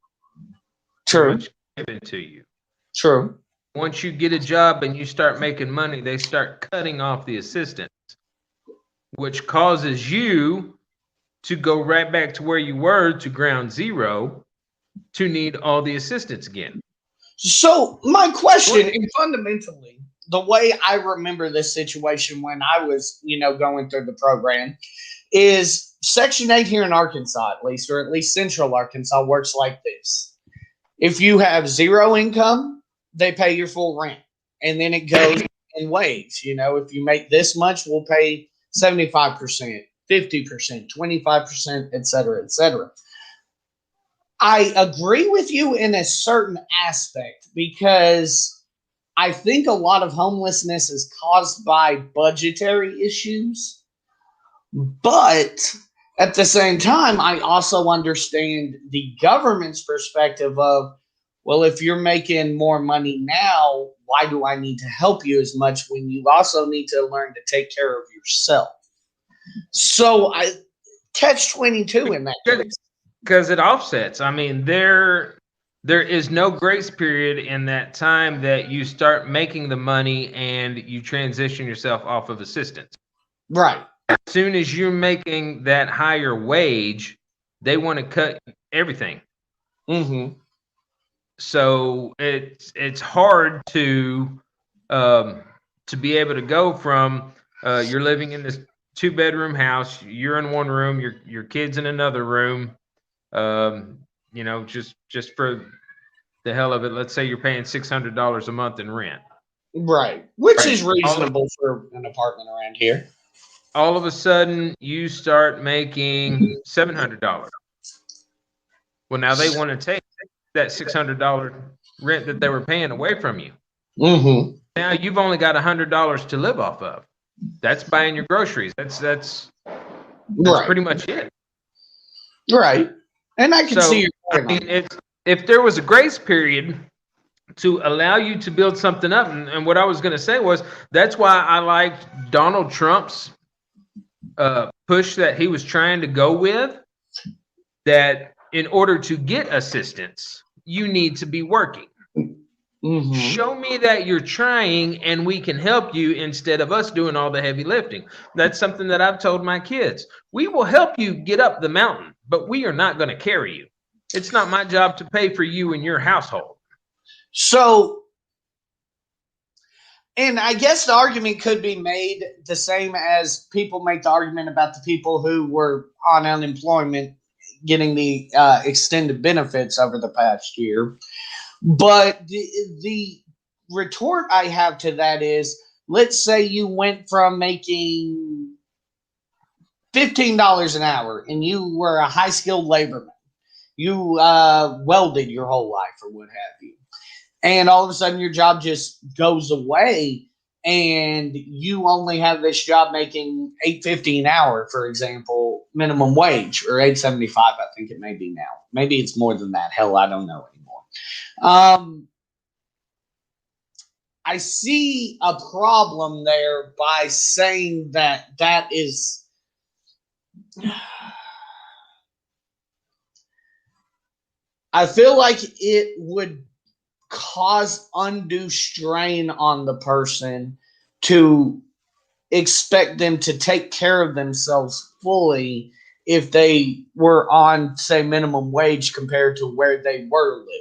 E: True.
F: Given to you.
E: True.
F: Once you get a job and you start making money, they start cutting off the assistance, which causes you to go right back to where you were, to ground zero, to need all the assistance again.
E: So my question, and fundamentally, the way I remember this situation when I was, going through the program, is Section 8 here in Arkansas, at least, or at least Central Arkansas, works like this. If you have zero income, they pay your full rent, and then it goes in waves. If you make this much, we'll pay 75%, 50%, 25%, et cetera, et cetera. I agree with you in a certain aspect, because I think a lot of homelessness is caused by budgetary issues. But at the same time, I also understand the government's perspective of, well, if you're making more money now, why do I need to help you as much when you also need to learn to take care of yourself? So I catch-22 in that case.
F: Because it offsets. I mean, there is no grace period in that time that you start making the money and you transition yourself off of assistance.
E: Right.
F: As soon as you're making that higher wage, they want to cut everything.
E: Mm-hmm.
F: So it's hard to be able to go from you're living in this 2-bedroom house, you're in one room, your kid's in another room. Just for the hell of it, let's say you're paying $600 a month in rent.
E: Right. Which is reasonable for an apartment around here.
F: All of a sudden, you start making $700. Well, now they want to take that $600 rent that they were paying away from you.
E: Mm-hmm.
F: Now you've only got $100 to live off of. That's buying your groceries. That's
E: Right.
F: pretty much it.
E: Right. And I can
F: So,
E: see your
F: I
E: point on
F: mean, if there was a grace period to allow you to build something up, and what I was going to say was that's why I liked Donald Trump's push that he was trying to go with, that in order to get assistance, you need to be working.
E: Mhm.
F: Show me that you're trying and we can help you instead of us doing all the heavy lifting. That's something that I've told my kids. We will help you get up the mountain, but we are not going to carry you. It's not my job to pay for you and your household.
E: So, and I guess the argument could be made the same as people make the argument about the people who were on unemployment getting the extended benefits over the past year. But the retort I have to that is, let's say you went from making $15 an hour and you were a high skilled laborman. You welded your whole life or what have you. And all of a sudden your job just goes away and you only have this job making $8.50 an hour, for example, minimum wage, or $8.75, I think it may be now. Maybe it's more than that. Hell, I don't know anymore. I see a problem there by saying that that is I feel like it would cause undue strain on the person to expect them to take care of themselves fully if they were on, say, minimum wage compared to where they were living.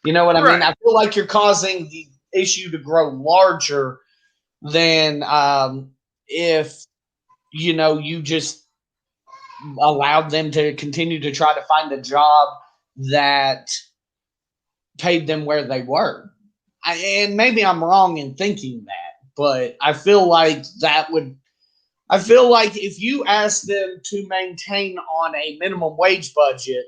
E: You know what I mean? I feel like you're causing the issue to grow larger than if, you just allowed them to continue to try to find a job that paid them where they were. And maybe I'm wrong in thinking that, but I feel like if you ask them to maintain on a minimum wage budget,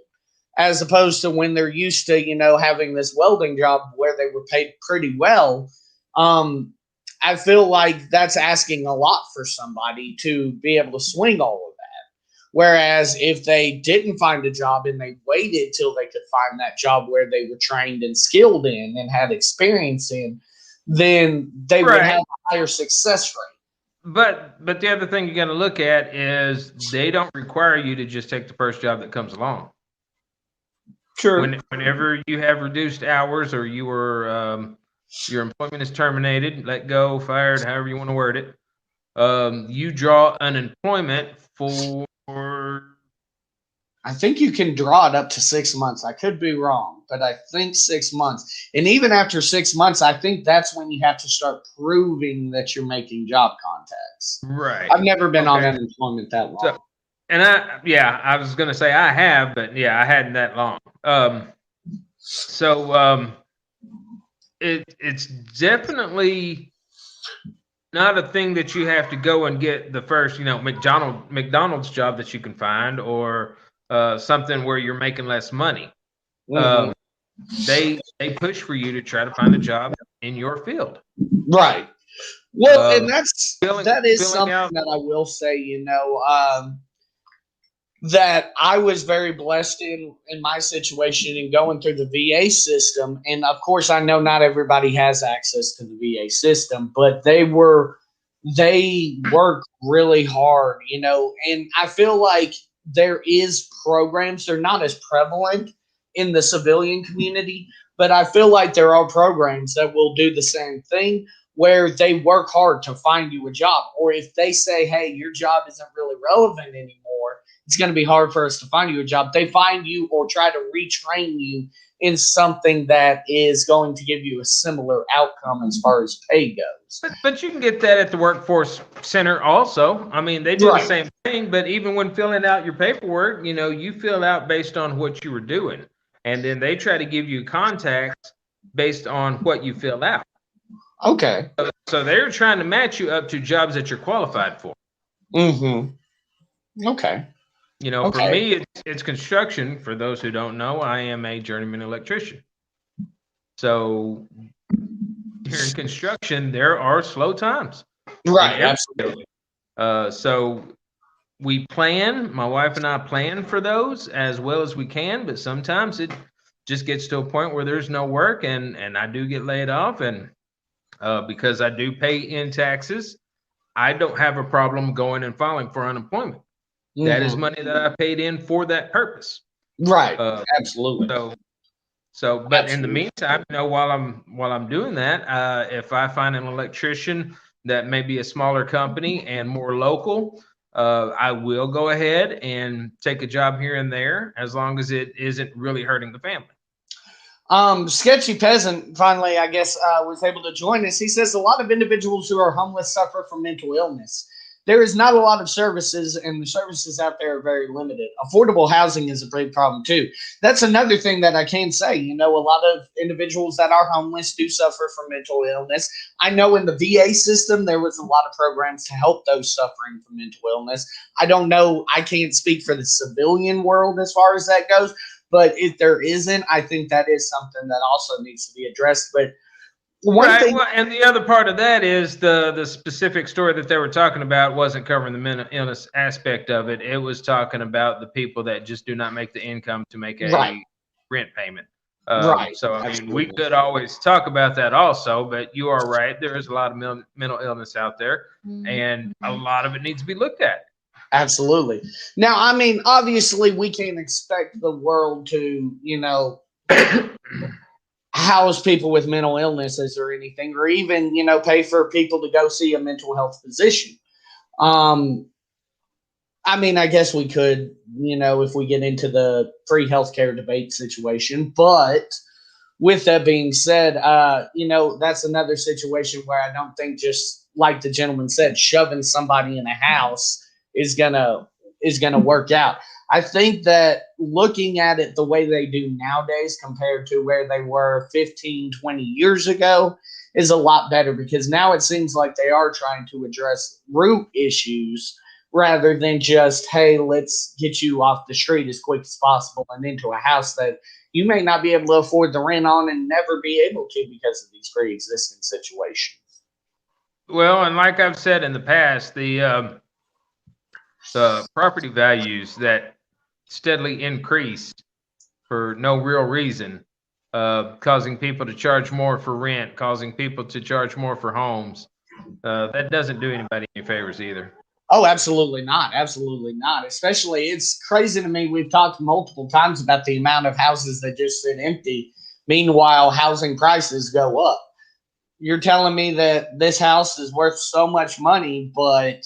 E: as opposed to when they're used to, having this welding job where they were paid pretty well, I feel like that's asking a lot for somebody to be able to swing all of that. Whereas if they didn't find a job and they waited till they could find that job where they were trained and skilled in and had experience in, then they would have a higher success rate.
F: But the other thing you got to look at is they don't require you to just take the first job that comes along.
E: True.
F: Whenever you have reduced hours or you were your employment is terminated, let go, fired, however you want to word it, you draw unemployment for.
E: I think you can draw it up to 6 months. I could be wrong, but I think 6 months. And even after 6 months, I think that's when you have to start proving that you're making job contacts.
F: Right.
E: I've never been on unemployment that long.
F: So, and I was going to say I have, but I hadn't that long. It's definitely not a thing that you have to go and get the first, McDonald's job that you can find, or something where you're making less money.
E: Mm-hmm.
F: They push for you to try to find a job in your field.
E: Right. Well, and that is something that I will say, that I was very blessed in my situation in going through the VA system. And of course, I know not everybody has access to the VA system, but they work really hard, and I feel like there is programs. They're not as prevalent in the civilian community, but I feel like there are programs that will do the same thing, where they work hard to find you a job. Or if they say, hey, your job isn't really relevant anymore, it's going to be hard for us to find you a job, they find you or try to retrain you in something that is going to give you a similar outcome as far as pay goes.
F: But you can get that at the workforce center also. I mean, they do the same thing, but even when filling out your paperwork, you fill out based on what you were doing. And then they try to give you contacts based on what you fill out.
E: Okay.
F: So they're trying to match you up to jobs that you're qualified for.
E: Mm-hmm. Okay.
F: For me, it's construction. For those who don't know, I am a journeyman electrician. So here in construction, there are slow times.
E: Right, absolutely.
F: So we plan, my wife and I plan for those as well as we can, but sometimes it just gets to a point where there's no work and I do get laid off. And because I do pay in taxes, I don't have a problem going and filing for unemployment. That is money that I paid in for that purpose.
E: Right. Absolutely.
F: But in the meantime, while I'm doing that, if I find an electrician that may be a smaller company and more local, I will go ahead and take a job here and there as long as it isn't really hurting the family.
E: Sketchy Peasant finally, I guess, was able to join us. He says a lot of individuals who are homeless suffer from mental illness. There is not a lot of services, and the services out there are very limited. Affordable housing is a big problem, too. That's another thing that I can say. A lot of individuals that are homeless do suffer from mental illness. I know in the VA system, there was a lot of programs to help those suffering from mental illness. I don't know. I can't speak for the civilian world as far as that goes. But if there isn't, I think that is something that also needs to be addressed. But one thing,
F: well, and the other part of that is the specific story that they were talking about wasn't covering the mental illness aspect of it. It was talking about the people that just do not make the income to make a rent payment. So, I mean, we could always talk about that also, but you are right. There is a lot of mental illness out there, and a lot of it needs to be looked at.
E: Absolutely. Now, I mean, obviously, we can't expect the world to, house people with mental illnesses or anything, or even, pay for people to go see a mental health physician. I mean, I guess we could, if we get into the free healthcare debate situation. But with that being said, that's another situation where I don't think, just like the gentleman said, shoving somebody in a house is gonna work out. I think that looking at it the way they do nowadays compared to where they were 15, 20 years ago is a lot better, because now it seems like they are trying to address root issues rather than just, hey, let's get you off the street as quick as possible and into a house that you may not be able to afford the rent on and never be able to because of these pre-existing situations.
F: Well, and like I've said in the past, the property values that steadily increased for no real reason, causing people to charge more for rent, causing people to charge more for homes, that doesn't do anybody any favors either.
E: Oh, absolutely not. Absolutely not. Especially, it's crazy to me. We've talked multiple times about the amount of houses that just sit empty. Meanwhile, housing prices go up. You're telling me that this house is worth so much money, but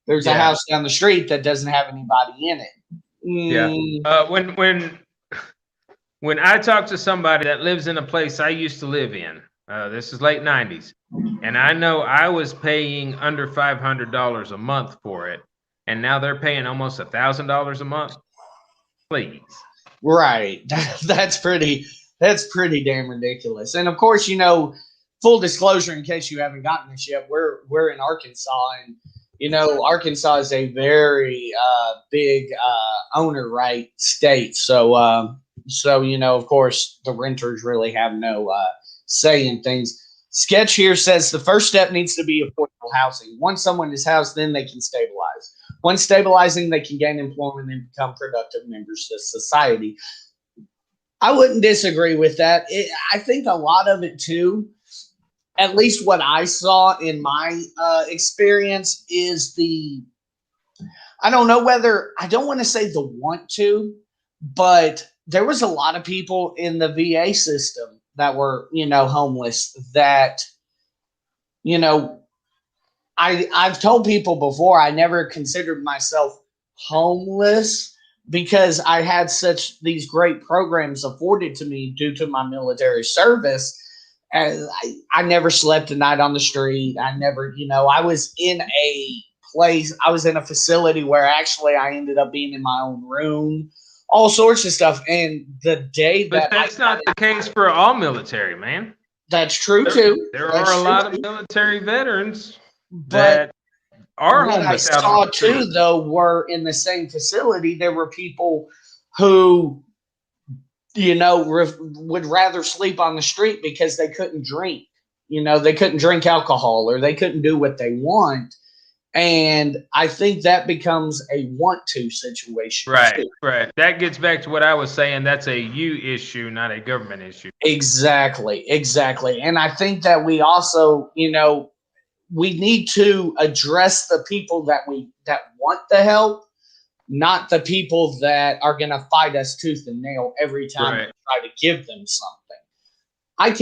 E: there's a house down the street that doesn't have anybody in it.
F: When I talk to somebody that lives in a place I used to live in, this is late 90s, and I know I was paying under $500 a month for it, and now they're paying almost $1,000 a month. Please.
E: Right. That's pretty damn ridiculous. And of course, full disclosure, in case you haven't gotten this yet, we're in Arkansas, and Arkansas is a very big owner right state. So of course, the renters really have no say in things. Sketch here says the first step needs to be affordable housing. Once someone is housed, then they can stabilize. Once stabilizing, they can gain employment and become productive members of society. I wouldn't disagree with that. I think a lot of it too, at least what I saw in my experience, is I don't know whether, I don't want to say the want to, but there was a lot of people in the VA system that were, homeless that, I've told people before, I never considered myself homeless because I had these great programs afforded to me due to my military service. And I never slept a night on the street. I never, I was in a place, I was in a facility where actually I ended up being in my own room, all sorts of stuff. And the day
F: But that's not the case for all military, man.
E: That's true too.
F: There are a lot of military veterans that are homeless.
E: What I saw too, though, were in the same facility, there were people who, would rather sleep on the street because they couldn't drink. they couldn't drink alcohol or they couldn't do what they want. And I think that becomes a want to situation.
F: Right,
E: too.
F: right. That gets back to what I was saying. That's a you issue, not a government issue.
E: Exactly. And I think that we also, we need to address the people that want the help, not the people that are going to fight us tooth and nail every time we try to give them something. I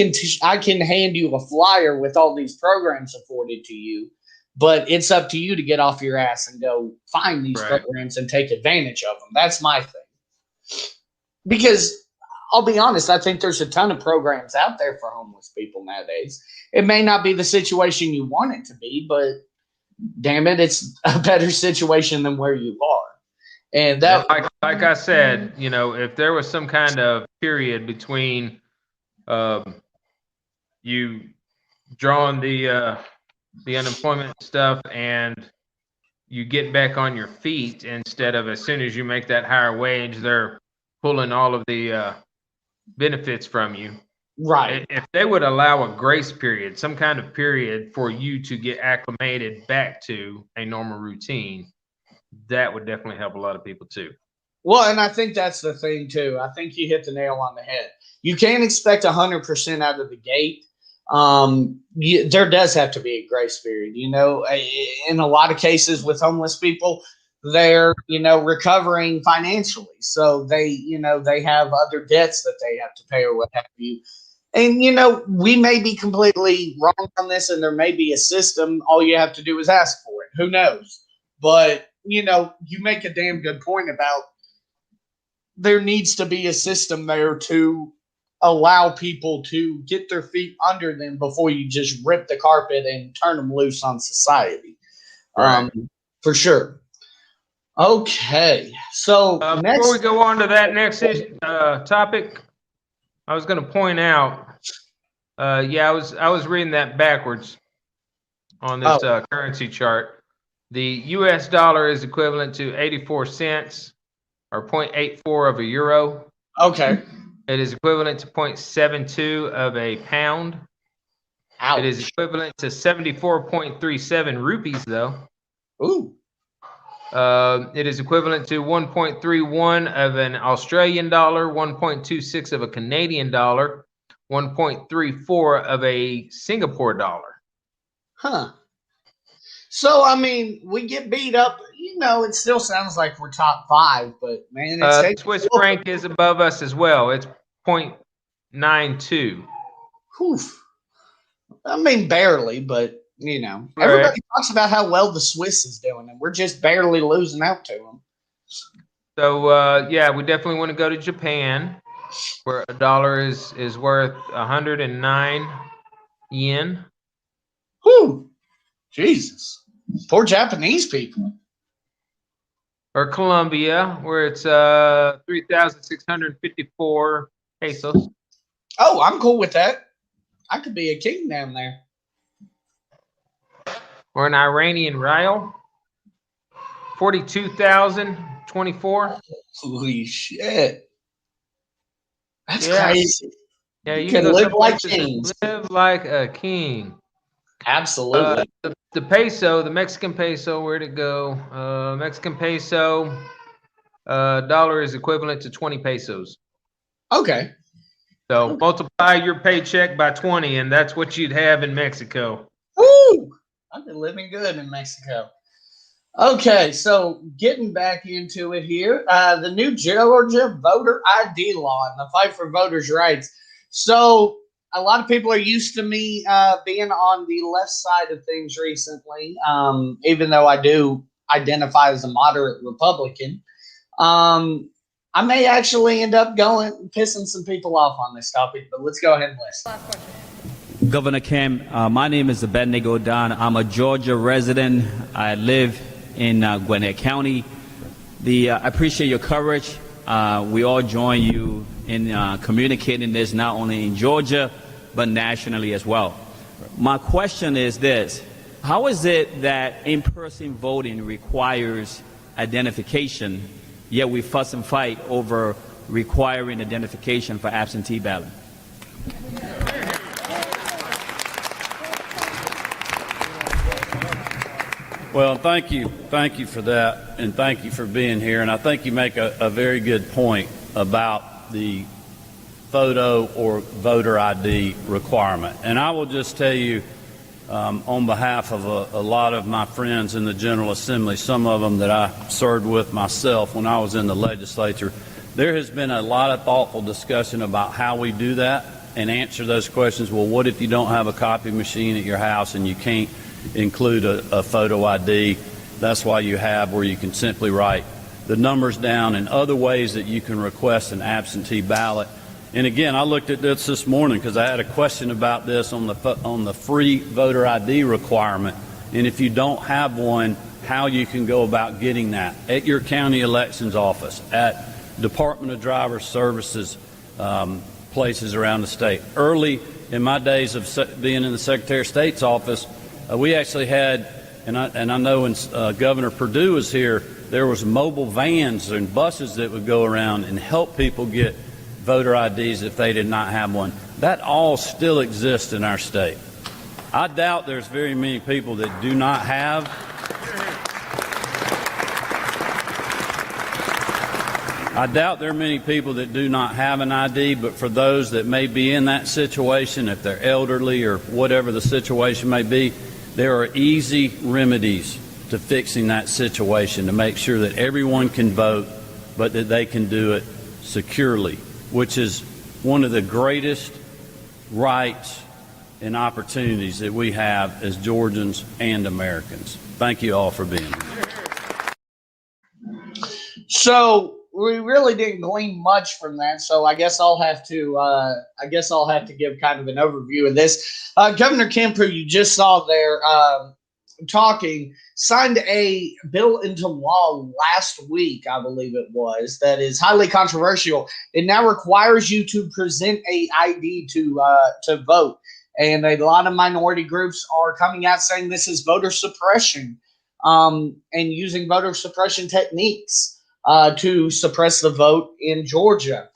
E: can hand you a flyer with all these programs afforded to you, but it's up to you to get off your ass and go find these programs and take advantage of them. That's my thing. Because I'll be honest, I think there's a ton of programs out there for homeless people nowadays. It may not be the situation you want it to be, but damn it, it's a better situation than where you are. And that,
F: like I said, if there was some kind of period between you drawing the unemployment stuff and you get back on your feet, instead of as soon as you make that higher wage, they're pulling all of the benefits from you.
E: Right.
F: If they would allow a grace period, some kind of period for you to get acclimated back to a normal routine, that would definitely help a lot of people too.
E: Well, and I think that's the thing too. I think you hit the nail on the head. You can't expect 100% out of the gate. There does have to be a grace period. In a lot of cases with homeless people, they're recovering financially, so they have other debts that they have to pay or what have you. And we may be completely wrong on this, and there may be a system. All you have to do is ask for it. Who knows? But you make a damn good point about there needs to be a system there to allow people to get their feet under them before you just rip the carpet and turn them loose on society. For sure. Okay, so
F: before we go on to that next topic, I was going to point out. I was reading that backwards on this currency chart. The U.S. dollar is equivalent to 84 cents, or 0.84 of a euro.
E: Okay.
F: It is equivalent to 0.72 of a pound.
E: Ouch.
F: It is equivalent to 74.37 rupees, though.
E: Ooh.
F: It is equivalent to 1.31 of an Australian dollar, 1.26 of a Canadian dollar, 1.34 of a Singapore dollar.
E: Huh. So, I mean, we get beat up. It still sounds like we're top 5, but man, it's
F: Swiss franc is above us as well. It's 0.92.
E: Oof. I mean, barely, but everybody talks about how well the Swiss is doing, and we're just barely losing out to them.
F: So, we definitely want to go to Japan, where a dollar is worth 109 yen.
E: Whew. Jesus. Poor Japanese people.
F: Or Colombia, where it's 3,654 pesos.
E: Oh, I'm cool with that. I could be a king down there.
F: Or an Iranian rial, 42,024.
E: Holy shit. That's crazy.
F: Yeah, you
E: can live like kings.
F: Live like a king.
E: Absolutely.
F: The peso, the Mexican peso, where'd it go? Mexican peso, dollar is equivalent to 20 pesos.
E: Okay.
F: So multiply your paycheck by 20, and that's what you'd have in Mexico.
E: Woo! I've been living good in Mexico. Okay, so getting back into it here, the new Georgia voter ID law and the fight for voters' rights. So a lot of people are used to me being on the left side of things recently, even though I do identify as a moderate Republican. I may actually end up pissing some people off on this topic, but let's go ahead and listen.
U: Last question. Governor Kim, my name is Abednego Don. I'm a Georgia resident. I live in Gwinnett County. I appreciate your coverage. We all join you in communicating this not only in Georgia, but nationally as well. My question is this: how is it that in-person voting requires identification, yet we fuss and fight over requiring identification for absentee ballot?
A: Well, thank you for that, and thank you for being here. And I think you make a very good point about the photo or voter ID requirement. And I will just tell you, on behalf of a lot of my friends in the General Assembly, some of them that I served with myself when I was in the legislature, there has been a lot of thoughtful discussion about how we do that and answer those questions. Well, what if you don't have a copy machine at your house and you can't include a photo ID? That's why you have where you can simply write the numbers down and other ways that you can request an absentee ballot. And again, I looked at this morning because I had a question about this on the free voter ID requirement, and if you don't have one, how you can go about getting that at your county elections office, at Department of Driver Services places around the state. Early in my days of being in the Secretary of State's office, we actually had, and I know when Governor Perdue was here, there was mobile vans and buses that would go around and help people get voter IDs if they did not have one. That all still exists in our state. I doubt there's very many people that do not have. I doubt there are many people that do not have an ID, but for those that may be in that situation, if they're elderly or whatever the situation may be, there are easy remedies to fixing that situation to make sure that everyone can vote, but that they can do it securely, which is one of the greatest rights and opportunities that we have as Georgians and Americans. Thank you all for being here.
E: So we really didn't glean much from that. So I guess I'll have to give kind of an overview of this. Governor Kemp, who you just saw there talking, signed a bill into law last week, I believe it was, that is highly controversial. It now requires you to present a ID to vote. And a lot of minority groups are coming out saying this is voter suppression, and using voter suppression techniques to suppress the vote in Georgia.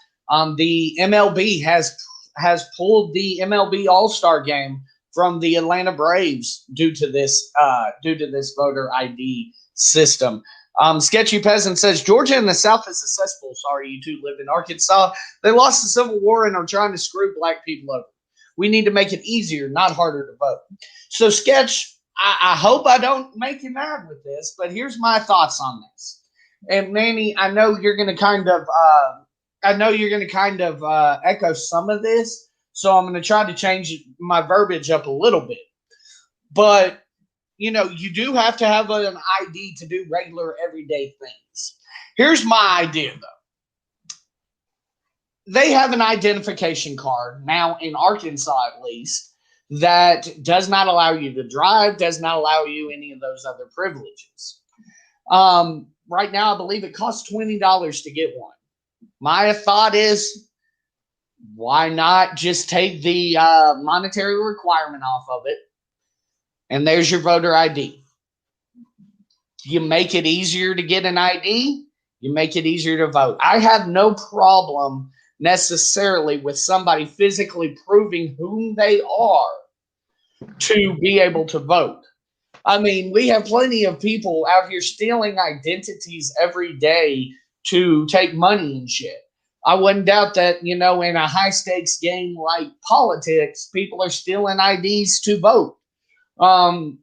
E: The MLB has pulled the MLB All-Star game from the Atlanta Braves due to this voter ID system. Sketchy Peasant says, Georgia and the South is a cesspool. Sorry, you two live in Arkansas. They lost the Civil War and are trying to screw black people over. We need to make it easier, not harder to vote. So, Sketch, I hope I don't make you mad with this, but here's my thoughts on this. And Manny, I know you're going to kind of echo some of this. So I'm going to try to change my verbiage up a little bit. But, you know, you do have to have an ID to do regular everyday things. Here's my idea, though. They have an identification card now in Arkansas, at least, that does not allow you to drive, does not allow you any of those other privileges. Right now, I believe it costs $20 to get one. My thought is, why not just take the monetary requirement off of it, and there's your voter ID. You make it easier to get an ID, you make it easier to vote. I have no problem necessarily with somebody physically proving whom they are to be able to vote. I mean, we have plenty of people out here stealing identities every day to take money and shit. I wouldn't doubt that, you know, in a high-stakes game like politics, people are stealing IDs to vote. And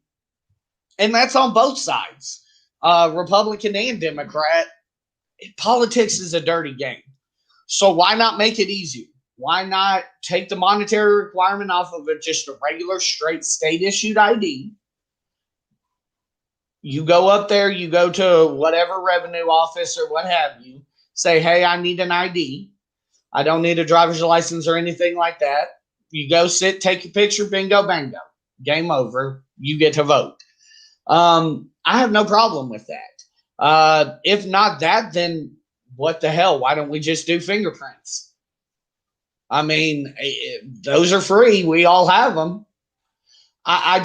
E: that's on both sides, Republican and Democrat. Politics is a dirty game. So why not make it easier? Why not take the monetary requirement off of it, just a regular, straight, state-issued ID? You go up there, you go to whatever revenue office or what have you, say, hey, I need an ID. I don't need a driver's license or anything like that. You go sit, take your picture, bingo, bango. Game over. You get to vote. I have no problem with that. If not that, then what the hell? Why don't we just do fingerprints? I mean, those are free. We all have them. I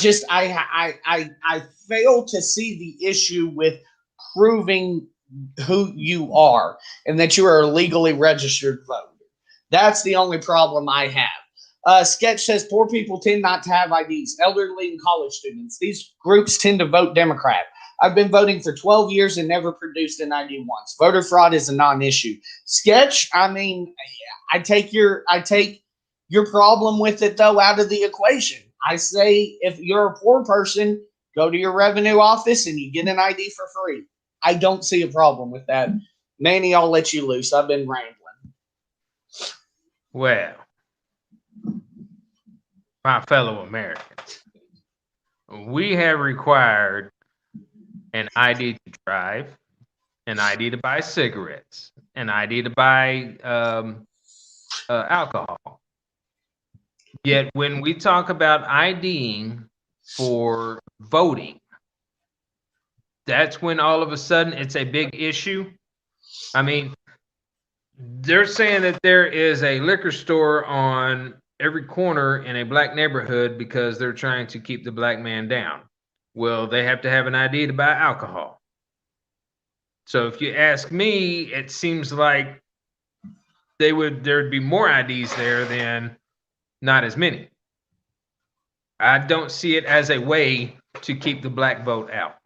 E: fail to see the issue with proving who you are and that you are a legally registered voter. That's the only problem I have. Sketch says poor people tend not to have IDs, elderly and college students. These groups tend to vote Democrat. I've been voting for 12 years and never produced an ID once. Voter fraud is a non-issue. Sketch, I mean, I take your problem with it, though, out of the equation. I say if you're a poor person, go to your revenue office and you get an ID for free. I don't see a problem with that. Manny, I'll let you loose. I've been rambling.
F: Well, my fellow Americans, we have required an ID to drive, an ID to buy cigarettes, an ID to buy alcohol. Yet when we talk about IDing for voting, that's when all of a sudden it's a big issue. I mean, they're saying that there is a liquor store on every corner in a black neighborhood because they're trying to keep the black man down. Well, they have to have an ID to buy alcohol. So if you ask me, it seems like there'd be more IDs there than not as many. I don't see it as a way to keep the black vote out.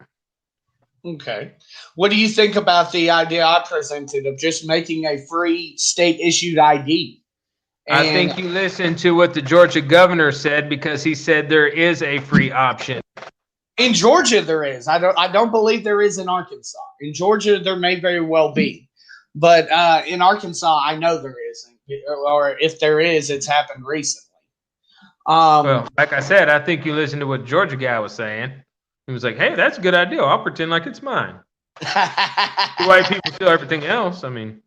E: Okay. What do you think about the idea I presented of just making a free state-issued ID?
F: I think you listened to what the Georgia governor said, because he said there is a free option.
E: In Georgia, there is. I don't believe there is in Arkansas. In Georgia, there may very well be, but in Arkansas, I know there isn't. Or if there is, it's happened recently.
F: Well, like I said, I think you listened to what the Georgia guy was saying. He was like, "Hey, that's a good idea. I'll pretend like it's mine." White people steal everything else. I mean,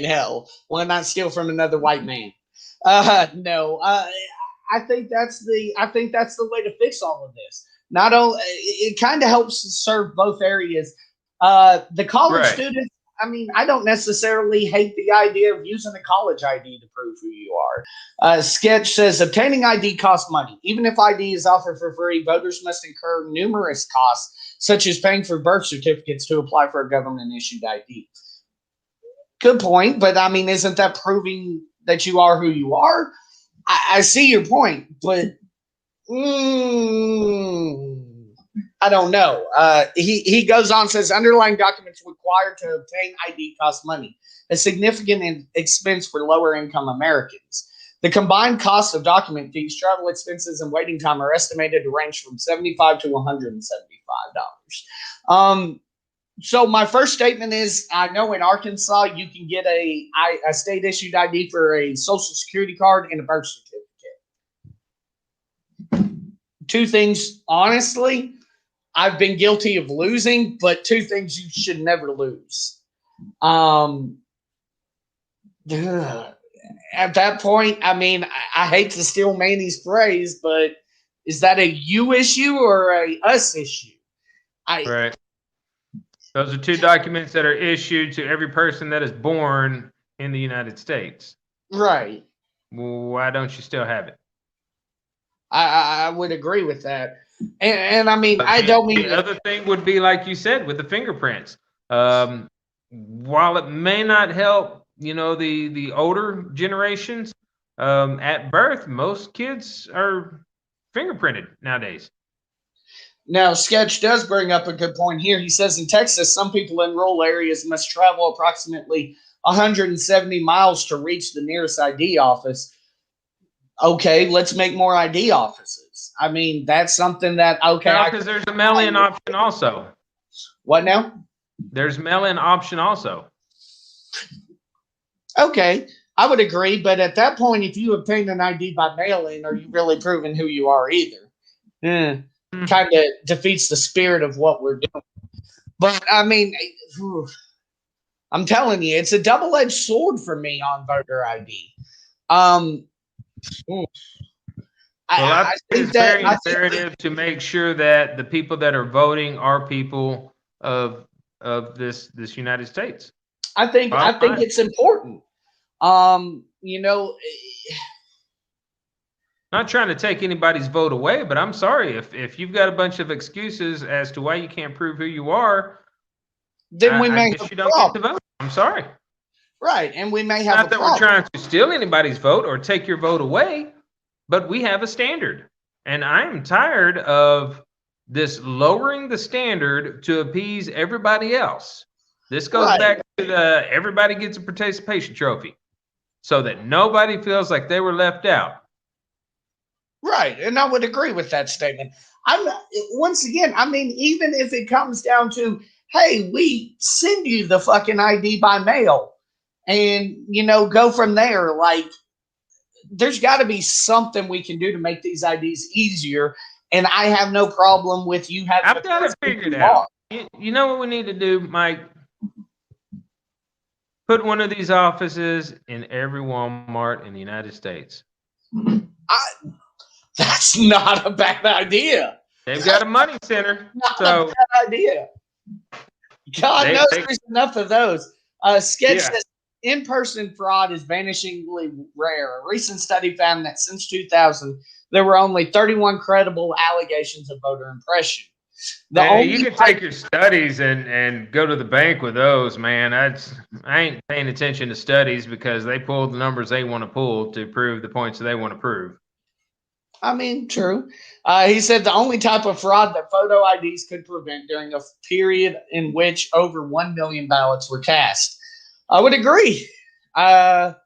E: hell, why not steal from another white man? No, I think that's the way to fix all of this. Not only it kind of helps serve both areas. The college students. I mean, I don't necessarily hate the idea of using a college ID to prove who you are. Sketch says, obtaining ID costs money. Even if ID is offered for free, voters must incur numerous costs, such as paying for birth certificates to apply for a government-issued ID. Good point, but I mean, isn't that proving that you are who you are? I see your point, but I don't know. He goes on, says underlying documents required to obtain ID cost money, a significant expense for lower income Americans. The combined cost of document fees, travel expenses, and waiting time are estimated to range from $75 to $175. So my first statement is, I know in Arkansas you can get a state issued ID for a social security card and a birth certificate. Two things, honestly, I've been guilty of losing, but two things you should never lose. At that point, I mean, I hate to steal Manny's phrase, but is that a you issue or a us issue?
F: Right. Those are two documents that are issued to every person that is born in the United States.
E: Right.
F: Why don't you still have it?
E: I would agree with that. And I mean, I don't mean...
F: The other thing would be, like you said, with the fingerprints. While it may not help, the older generations, at birth, most kids are fingerprinted nowadays.
E: Now, Sketch does bring up a good point here. He says in Texas, some people in rural areas must travel approximately 170 miles to reach the nearest ID office. Okay, let's make more ID offices. I mean, that's something that, okay.
F: Because there's a mail-in option also.
E: What now?
F: There's mail-in option also.
E: Okay, I would agree. But at that point, if you obtain an ID by mail-in, are you really proving who you are either? Kind of defeats the spirit of what we're doing. But, I mean, I'm telling you, it's a double-edged sword for me on voter ID.
F: I think it's very imperative to make sure that the people that are voting are people of this United States.
E: I think it's important.
F: Not trying to take anybody's vote away, but I'm sorry if you've got a bunch of excuses as to why you can't prove who you are.
E: Then we may
F: guess you don't get to vote. I'm sorry.
E: Right, and we may have
F: not that we're trying to steal anybody's vote or take your vote away, but we have a standard, and I am tired of this lowering the standard to appease everybody else. This goes
E: Right.
F: back to the everybody gets a participation trophy so that nobody feels like they were left out.
E: Right, and I would agree with that statement. I'm once again, I mean, even if it comes down to, hey, we send you the fucking ID by mail, and go from there. Like, there's got to be something we can do to make these IDs easier. And I have no problem with you having.
F: I've got it figured out. You know what we need to do, Mike? Put one of these offices in every Walmart in the United States.
E: That's not a bad idea.
F: They've got a money center.
E: Not
F: So
E: a bad idea. God knows there's enough of those. Sketch says in-person fraud is vanishingly rare. A recent study found that since 2000, there were only 31 credible allegations of voter impression.
F: You can take your studies and go to the bank with those, man. I ain't paying attention to studies because they pull the numbers they want to pull to prove the points that they want to prove.
E: I mean, true. He said the only type of fraud that photo IDs could prevent during a period in which over 1 million ballots were cast. I would agree. Even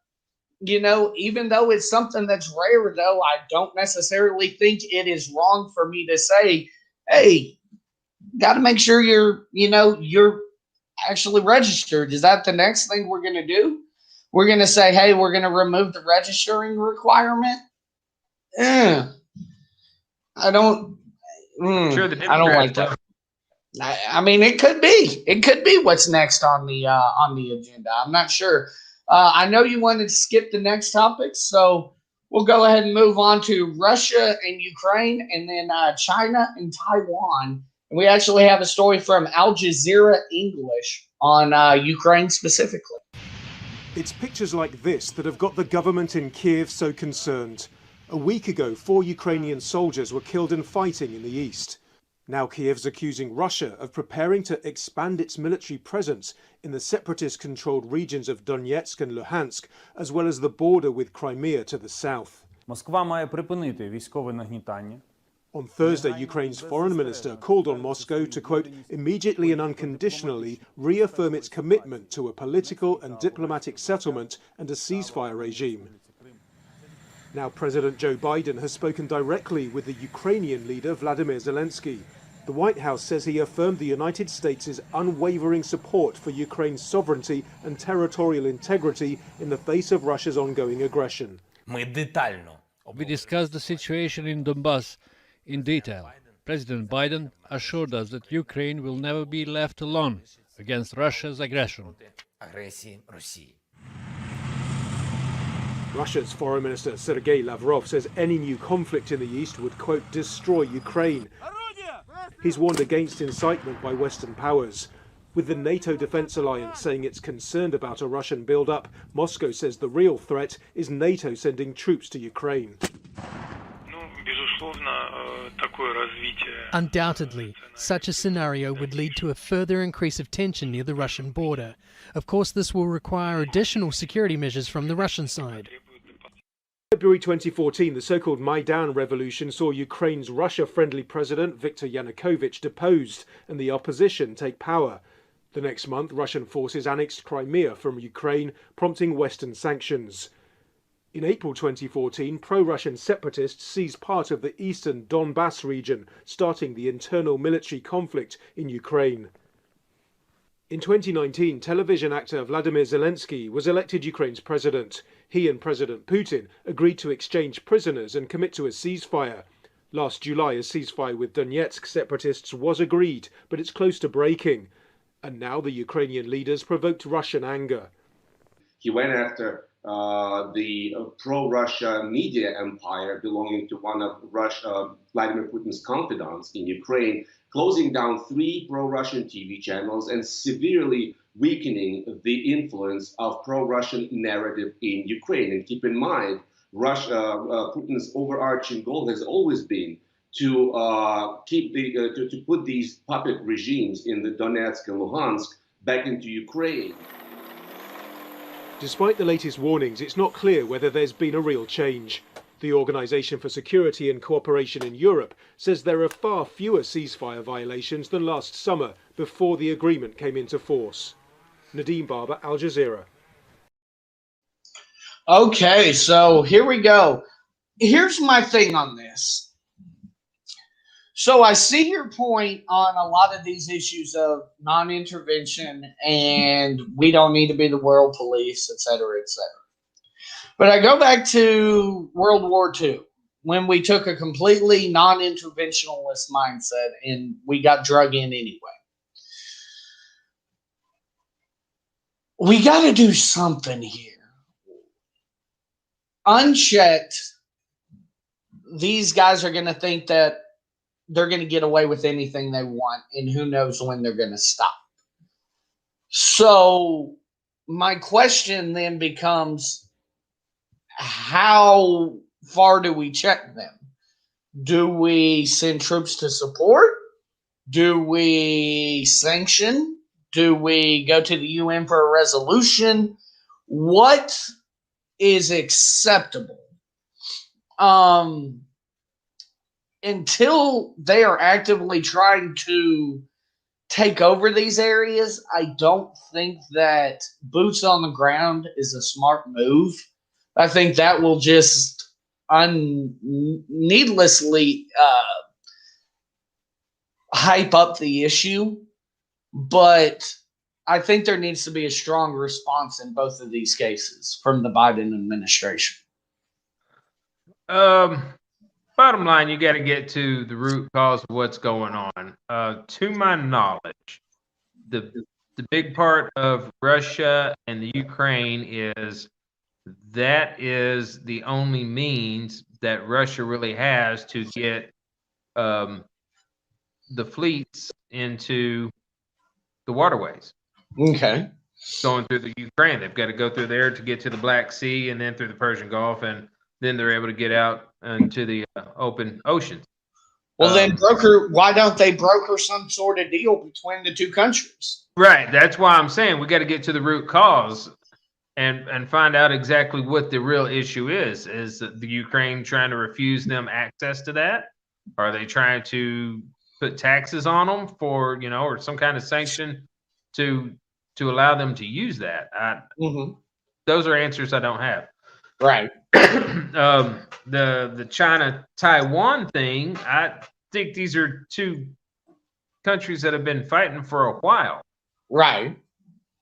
E: though it's something that's rare, though, I don't necessarily think it is wrong for me to say, hey, got to make sure you're actually registered. Is that the next thing we're going to do? We're going to say, hey, we're going to remove the registering requirement. I don't. I don't like that. I mean, it could be. It could be what's next on the agenda. I'm not sure. I know you wanted to skip the next topic, so we'll go ahead and move on to Russia and Ukraine, and then China and Taiwan. And we actually have a story from Al Jazeera English on Ukraine specifically.
B: It's pictures like this that have got the government in Kiev so concerned. A week ago, 4 Ukrainian soldiers were killed in fighting in the east. Now Kiev's accusing Russia of preparing to expand its military presence in the separatist-controlled regions of Donetsk and Luhansk, as well as the border with Crimea to the south.
V: Москва має припинити військове нагнітання.
B: On Thursday, Ukraine's foreign minister called on Moscow to, quote, immediately and unconditionally reaffirm its commitment to a political and diplomatic settlement and a ceasefire regime. Now President Joe Biden has spoken directly with the Ukrainian leader Vladimir Zelensky. The White House says he affirmed the United States' unwavering support for Ukraine's sovereignty and territorial integrity in the face of Russia's ongoing aggression.
W: We discussed the situation in Donbass in detail. President Biden assured us that Ukraine will never be left alone against Russia's aggression.
B: Russia's Foreign Minister Sergei Lavrov says any new conflict in the east would, quote, destroy Ukraine. He's warned against incitement by Western powers. With the NATO defense alliance saying it's concerned about a Russian build-up, Moscow says the real threat is NATO sending troops to Ukraine.
X: Undoubtedly, such a scenario would lead to a further increase of tension near the Russian border. Of course, this will require additional security measures from the Russian side.
B: February 2014, the so-called Maidan revolution saw Ukraine's Russia-friendly president Viktor Yanukovych deposed and the opposition take power. The next month, Russian forces annexed Crimea from Ukraine, prompting Western sanctions. In April 2014, pro-Russian separatists seized part of the eastern Donbass region, starting the internal military conflict in Ukraine. In 2019, television actor Vladimir Zelensky was elected Ukraine's president. He and President Putin agreed to exchange prisoners and commit to a ceasefire. Last July, a ceasefire with Donetsk separatists was agreed, but it's close to breaking. And now the Ukrainian leaders provoked Russian anger.
Y: He went after the pro-Russia media empire belonging to one of Vladimir Putin's confidants in Ukraine, closing down 3 pro-Russian TV channels and severely weakening the influence of pro-Russian narrative in Ukraine. And keep in mind, Putin's overarching goal has always been to to put these puppet regimes in the Donetsk and Luhansk back into Ukraine.
B: Despite the latest warnings, it's not clear whether there's been a real change. The Organisation for Security and Cooperation in Europe says there are far fewer ceasefire violations than last summer before the agreement came into force. Nadeem Barber, Al Jazeera.
E: Okay, so here we go. Here's my thing on this. So I see your point on a lot of these issues of non-intervention and we don't need to be the world police, et cetera, et cetera. But I go back to World War II when we took a completely non-interventionalist mindset and we got drug in anyway. We got to do something here. Unchecked, these guys are going to think that they're going to get away with anything they want, and who knows when they're going to stop. So my question then becomes, how far do we check them? Do we send troops to support? Do we sanction? Do we go to the UN for a resolution? What is acceptable? Until they are actively trying to take over these areas, I don't think that boots on the ground is a smart move. I think that will just needlessly hype up the issue. But I think there needs to be a strong response in both of these cases from the Biden administration.
F: Bottom line, you got to get to the root cause of what's going on. To my knowledge, the big part of Russia and the Ukraine is the only means that Russia really has to get the fleets into the waterways.
E: Okay.
F: Going through the Ukraine, they've got to go through there to get to the Black Sea and then through the Persian Gulf, and then they're able to get out into the open oceans.
E: Well, then why don't they broker some sort of deal between the two countries?
F: Right. That's why I'm saying we got to get to the root cause and find out exactly what the real issue is. Is the Ukraine trying to refuse them access to that? Are they trying to put taxes on them for, or some kind of sanction to allow them to use that? Those are answers I don't have.
E: Right.
F: The China-Taiwan thing, I think these are two countries that have been fighting for a while.
E: Right.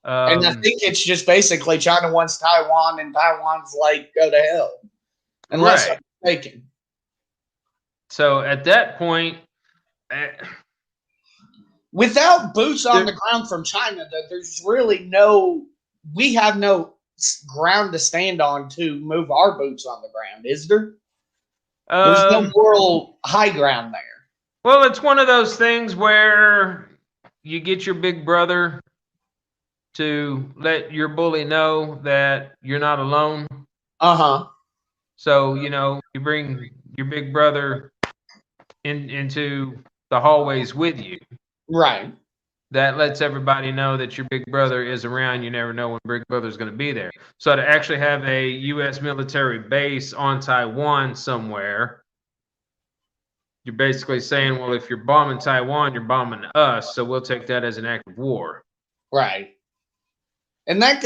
E: And I think it's just basically China wants Taiwan and Taiwan's like, go to hell. Unless I'm mistaken.
F: So at that point,
E: without boots on the ground from China, there's really we have no ground to stand on to move our boots on the ground, is there? There's no moral high ground there.
F: Well, it's one of those things where you get your big brother to let your bully know that you're not alone. So, you bring your big brother into the hallways with you.
E: Right.
F: That lets everybody know that your big brother is around. You never know when big brother's going to be there. So to actually have a U.S. military base on Taiwan somewhere, you're basically saying, well, if you're bombing Taiwan, you're bombing us. So we'll take that as an act of war.
E: Right. And I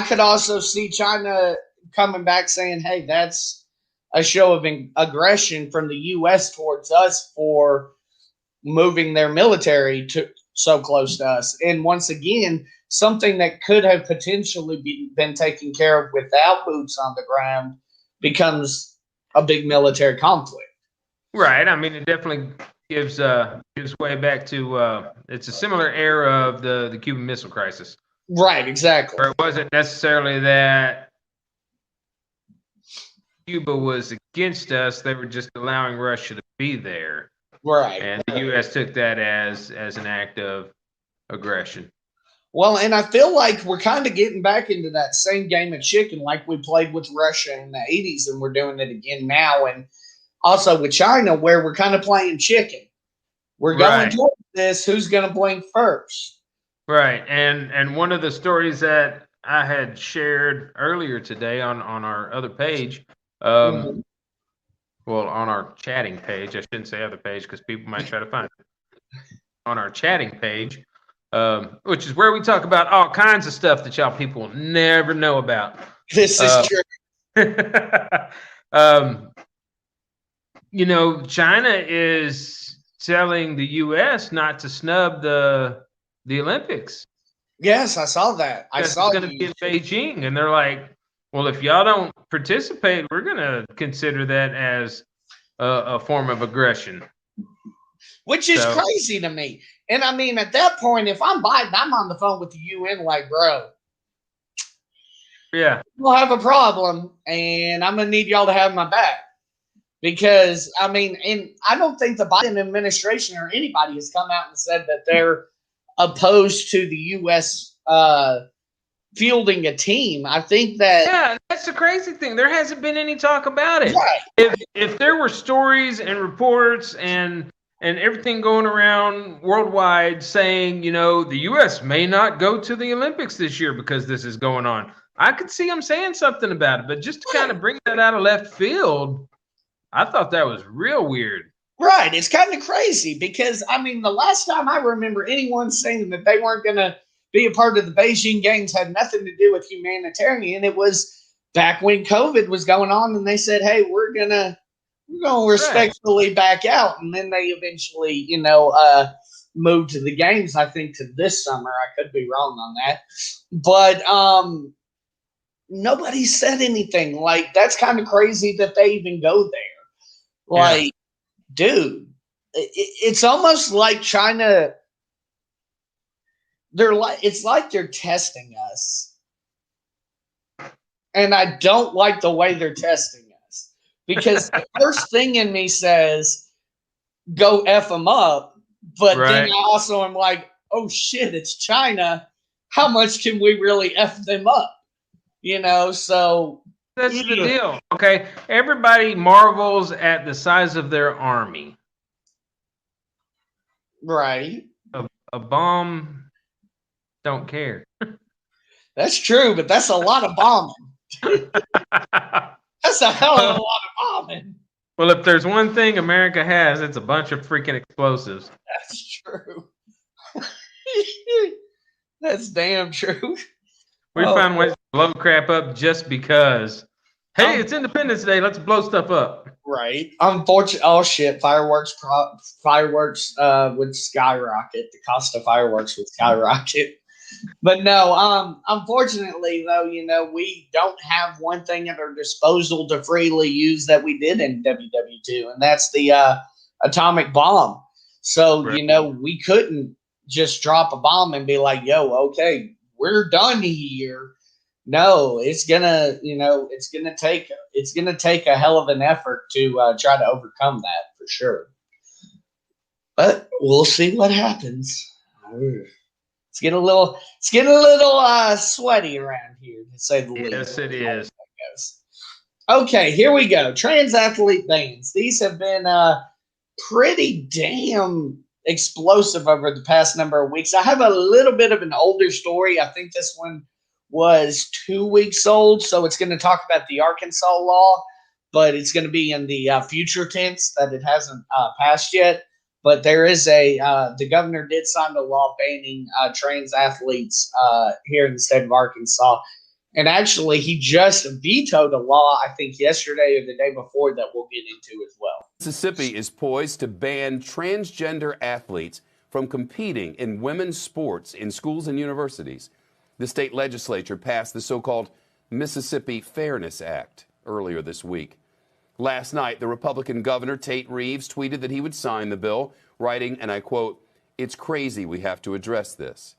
E: could also see China coming back saying, hey, that's a show of aggression from the U.S. towards us for moving their military so close to us. And once again, something that could have potentially been taken care of without boots on the ground becomes a big military conflict.
F: Right. I mean, it definitely gives way back to it's a similar era of the Cuban Missile Crisis.
E: Right, exactly.
F: Where it wasn't necessarily that Cuba was against us; they were just allowing Russia to be there.
E: Right.
F: And the U.S. took that as an act of aggression.
E: Well, and I feel like we're kind of getting back into that same game of chicken like we played with Russia in the 80s, and we're doing it again now. And also with China, where we're kind of playing chicken. We're going towards this. Who's going to blink first?
F: Right. And one of the stories that I had shared earlier today on our other page,
E: Mhm.
F: Well, on our chatting page, I shouldn't say other page because people might try to find it. On our chatting page, which is where we talk about all kinds of stuff that y'all people never know about.
E: This is true.
F: You know, China is telling the U.S. not to snub the Olympics.
E: Yes, I saw that. I
F: It's
E: saw
F: going to be in Beijing, and they're like, well, if y'all don't participate, we're going to consider that as a form of aggression.
E: Which is
F: So-
E: crazy to me. And I mean, at that point, if I'm Biden, I'm on the phone with the UN like, bro,
F: Yeah.
E: we'll have a problem, and I'm going to need y'all to have my back. Because, I mean, and I don't think the Biden administration or anybody has come out and said that they're opposed to the U.S. Fielding a team. I think that...
F: Yeah, that's the crazy thing. There hasn't been any talk about it.
E: Right.
F: If there were stories and reports and everything going around worldwide saying, you know, the U.S. may not go to the Olympics this year because this is going on, I could see them saying something about it. But just to kind of bring that out of left field, I thought that was real weird.
E: Right. It's kind of crazy because, I mean, the last time I remember anyone saying that they weren't going to be a part of the Beijing Games had nothing to do with humanitarian. It was back when COVID was going on, and they said, hey, we're going to respectfully back out. And then they eventually, moved to the games, I think, to this summer. I could be wrong on that. But nobody said anything. Like, that's kind of crazy that they even go there. Like, dude, it's almost like China. It's like they're testing us. And I don't like the way they're testing us. Because the first thing in me says, go F them up. But then I also am like, oh shit, it's China. How much can we really F them up? You know, so.
F: That's the deal. Okay. Everybody marvels at the size of their army.
E: Right.
F: A bomb don't care.
E: That's true, but that's a lot of bombing. That's a hell of a lot of bombing.
F: Well, if there's one thing America has, it's a bunch of freaking explosives.
E: That's true. That's damn true.
F: We find ways to blow crap up just because. Hey, it's Independence Day. Let's blow stuff up.
E: Right. Unfortunately, oh shit! Fireworks would skyrocket. The cost of fireworks would skyrocket. But no, unfortunately, though, we don't have one thing at our disposal to freely use that we did in WW2, and that's the atomic bomb. So, we couldn't just drop a bomb and be like, yo, okay, we're done here. No, it's gonna take a hell of an effort to try to overcome that for sure. But we'll see what happens. It's getting a little sweaty around here, to say the least.
F: Yes, it is.
E: Okay, here we go. Trans athlete bans. These have been pretty damn explosive over the past number of weeks. I have a little bit of an older story. I think this one was 2 weeks old, so it's going to talk about the Arkansas law, but it's going to be in the future tense that it hasn't passed yet. But there is the governor did sign the law banning trans athletes here in the state of Arkansas. And actually, he just vetoed a law, I think, yesterday or the day before that we'll get into as well.
C: Mississippi is poised to ban transgender athletes from competing in women's sports in schools and universities. The state legislature passed the so-called Mississippi Fairness Act earlier this week. Last night, the Republican governor, Tate Reeves, tweeted that he would sign the bill, writing, and I quote, "It's crazy we have to address this."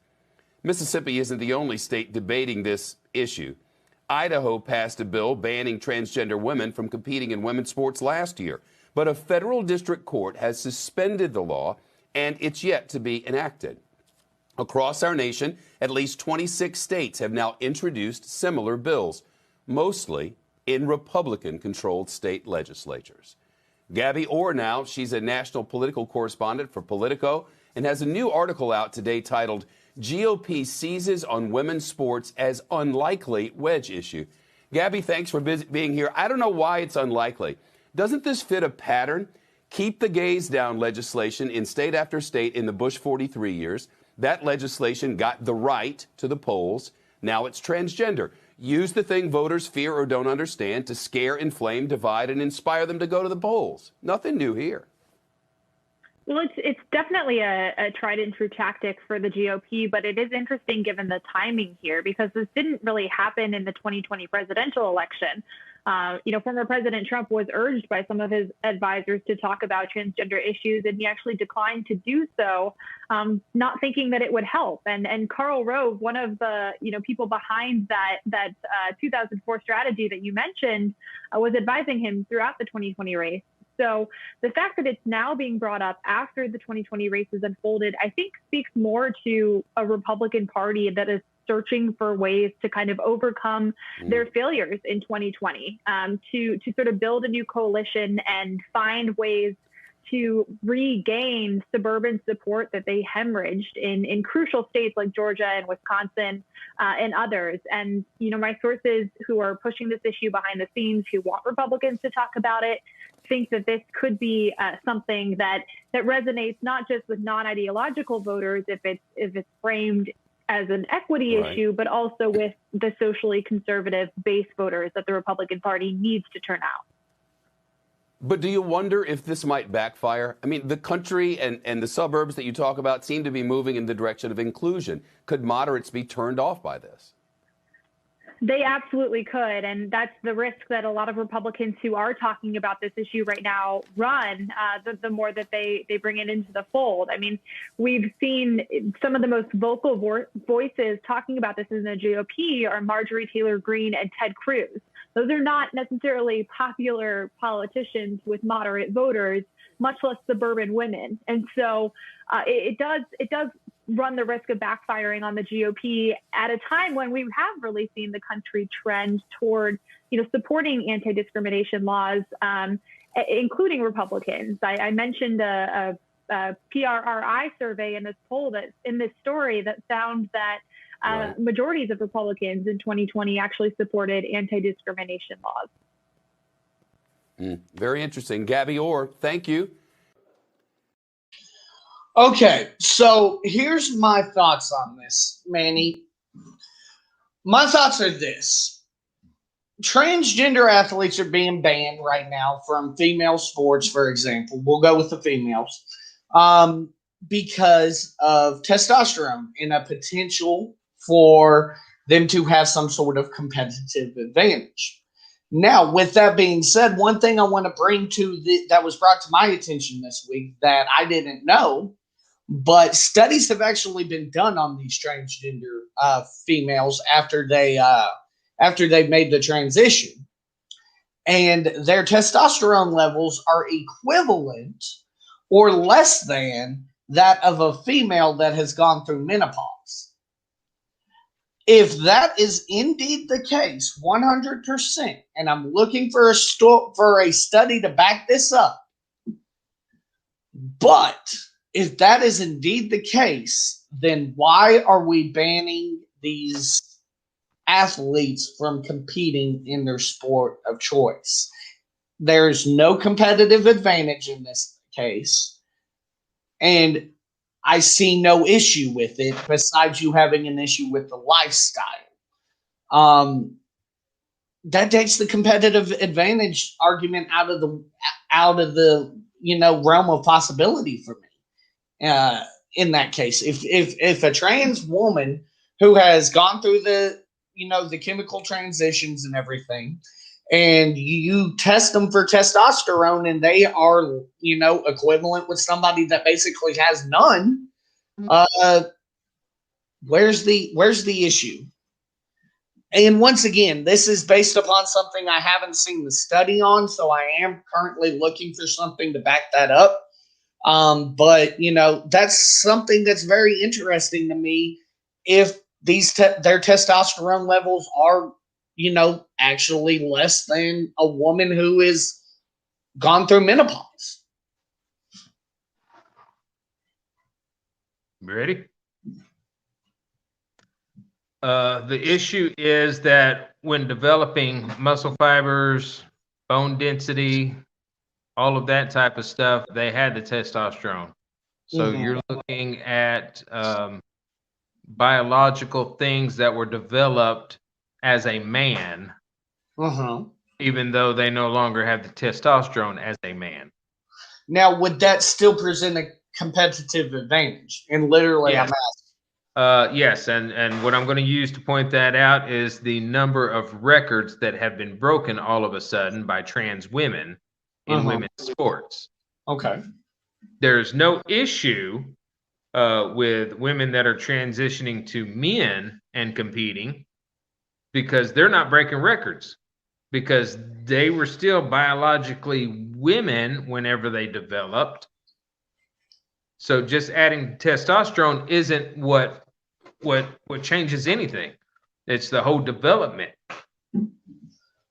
C: Mississippi isn't the only state debating this issue. Idaho passed a bill banning transgender women from competing in women's sports last year, but a federal district court has suspended the law, and it's yet to be enacted. Across our nation, at least 26 states have now introduced similar bills, mostly in Republican-controlled state legislatures. Gabby Orr now, she's a national political correspondent for Politico and has a new article out today titled "GOP Seizes on Women's Sports as Unlikely Wedge Issue." Gabby, thanks for being here. I don't know why it's unlikely. Doesn't this fit a pattern? Keep the gaze down legislation in state after state in the Bush 43 years. That legislation got the right to the polls. Now it's transgender. Use the thing voters fear or don't understand to scare, inflame, divide, and inspire them to go to the polls. Nothing new here.
D: Well, it's definitely a tried and true tactic for the GOP, but it is interesting given the timing here because this didn't really happen in the 2020 presidential election. Former President Trump was urged by some of his advisors to talk about transgender issues, and he actually declined to do so, not thinking that it would help. And Karl Rove, one of the people behind that 2004 strategy that you mentioned, was advising him throughout the 2020 race. So the fact that it's now being brought up after the 2020 race has unfolded, I think speaks more to a Republican Party that is searching for ways to kind of overcome their failures in 2020, to sort of build a new coalition and find ways to regain suburban support that they hemorrhaged in crucial states like Georgia and Wisconsin and others. And, my sources who are pushing this issue behind the scenes, who want Republicans to talk about it, think that this could be something that resonates not just with non-ideological voters if it's framed as an equity issue, but also with the socially conservative base voters that the Republican Party needs to turn out.
C: But do you wonder if this might backfire? I mean, the country and the suburbs that you talk about seem to be moving in the direction of inclusion. Could moderates be turned off by this?
D: They absolutely could. And that's the risk that a lot of Republicans who are talking about this issue right now run, the more that they bring it into the fold. I mean, we've seen some of the most vocal voices talking about this in the GOP are Marjorie Taylor Greene and Ted Cruz. Those are not necessarily popular politicians with moderate voters, much less suburban women. And so it does run the risk of backfiring on the GOP at a time when we have really seen the country trend toward, supporting anti-discrimination laws, including Republicans. I mentioned a PRRI survey in this story that found that majorities of Republicans in 2020 actually supported anti-discrimination laws.
C: Very interesting. Gabby Orr, thank you.
E: Okay, so here's my thoughts on this, Manny. My thoughts are this. Transgender athletes are being banned right now from female sports, for example. We'll go with the females. Because of testosterone and a potential for them to have some sort of competitive advantage. Now, with that being said, one thing I want to bring that was brought to my attention this week that I didn't know, but studies have actually been done on these transgender females after they've made the transition, and their testosterone levels are equivalent or less than that of a female that has gone through menopause. If that is indeed the case, 100%, and I'm looking for a study to back this up, but if that is indeed the case, then why are we banning these athletes from competing in their sport of choice? There's no competitive advantage in this case, and I see no issue with it besides you having an issue with the lifestyle. That takes the competitive advantage argument out of the realm of possibility for me. In that case, if a trans woman who has gone through the chemical transitions and everything, and you test them for testosterone and they are, equivalent with somebody that basically has none, where's the issue? And once again, this is based upon something I haven't seen the study on, so I am currently looking for something to back that up. But that's something that's very interesting to me. If their testosterone levels are, actually less than a woman who is gone through menopause.
F: Ready? The issue is that when developing muscle fibers, bone density, all of that type of stuff, they had the testosterone. So you're looking at biological things that were developed as a man, even though they no longer have the testosterone as a man.
E: Now, would that still present a competitive advantage? And literally,
F: Yes.
E: I'm asking.
F: Yes, and what I'm going to use to point that out is the number of records that have been broken all of a sudden by trans women in women's sports.
E: Okay.
F: There's no issue with women that are transitioning to men and competing because they're not breaking records because they were still biologically women whenever they developed. So just adding testosterone isn't what changes anything. It's the whole development.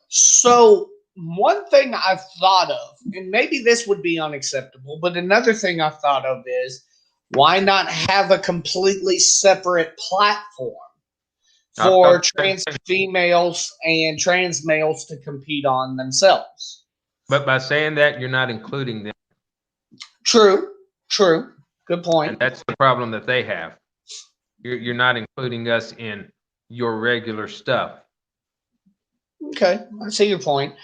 E: So one thing I've thought of, and maybe this would be unacceptable, but another thing I've thought of is why not have a completely separate platform for trans females and trans males to compete on themselves?
F: But by saying that, you're not including them.
E: True. Good point.
F: And that's the problem that they have. You're not including us in your regular stuff.
E: Okay, I see your point.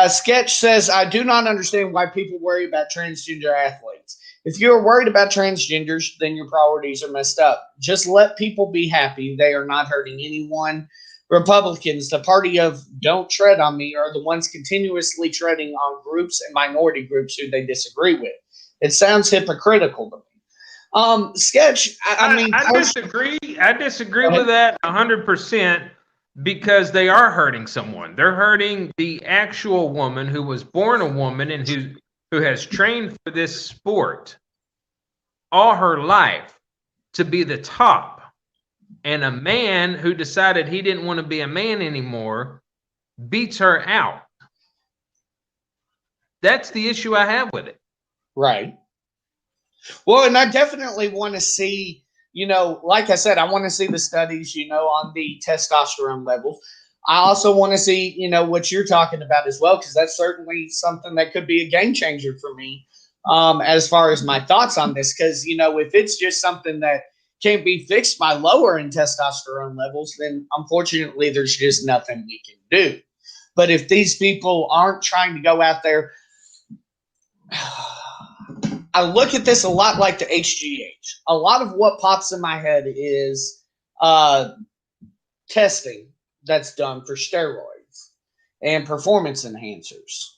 E: Sketch says, I do not understand why people worry about transgender athletes. If you're worried about transgenders, then your priorities are messed up. Just let people be happy. They are not hurting anyone. Republicans, the party of don't tread on me, are the ones continuously treading on groups and minority groups who they disagree with. It sounds hypocritical to me. Sketch,
F: I disagree. I disagree with that 100% because they are hurting someone. They're hurting the actual woman who was born a woman and who has trained for this sport all her life to be the top. And a man who decided he didn't want to be a man anymore beats her out. That's the issue I have with it.
E: Right. Well, and I definitely want to see, like I said, I want to see the studies, on the testosterone levels. I also want to see, what you're talking about as well, because that's certainly something that could be a game changer for me as far as my thoughts on this. Because, if it's just something that can't be fixed by lowering testosterone levels, then unfortunately there's just nothing we can do. But if these people aren't trying to go out there, I look at this a lot like the HGH. A lot of what pops in my head is testing that's done for steroids and performance enhancers.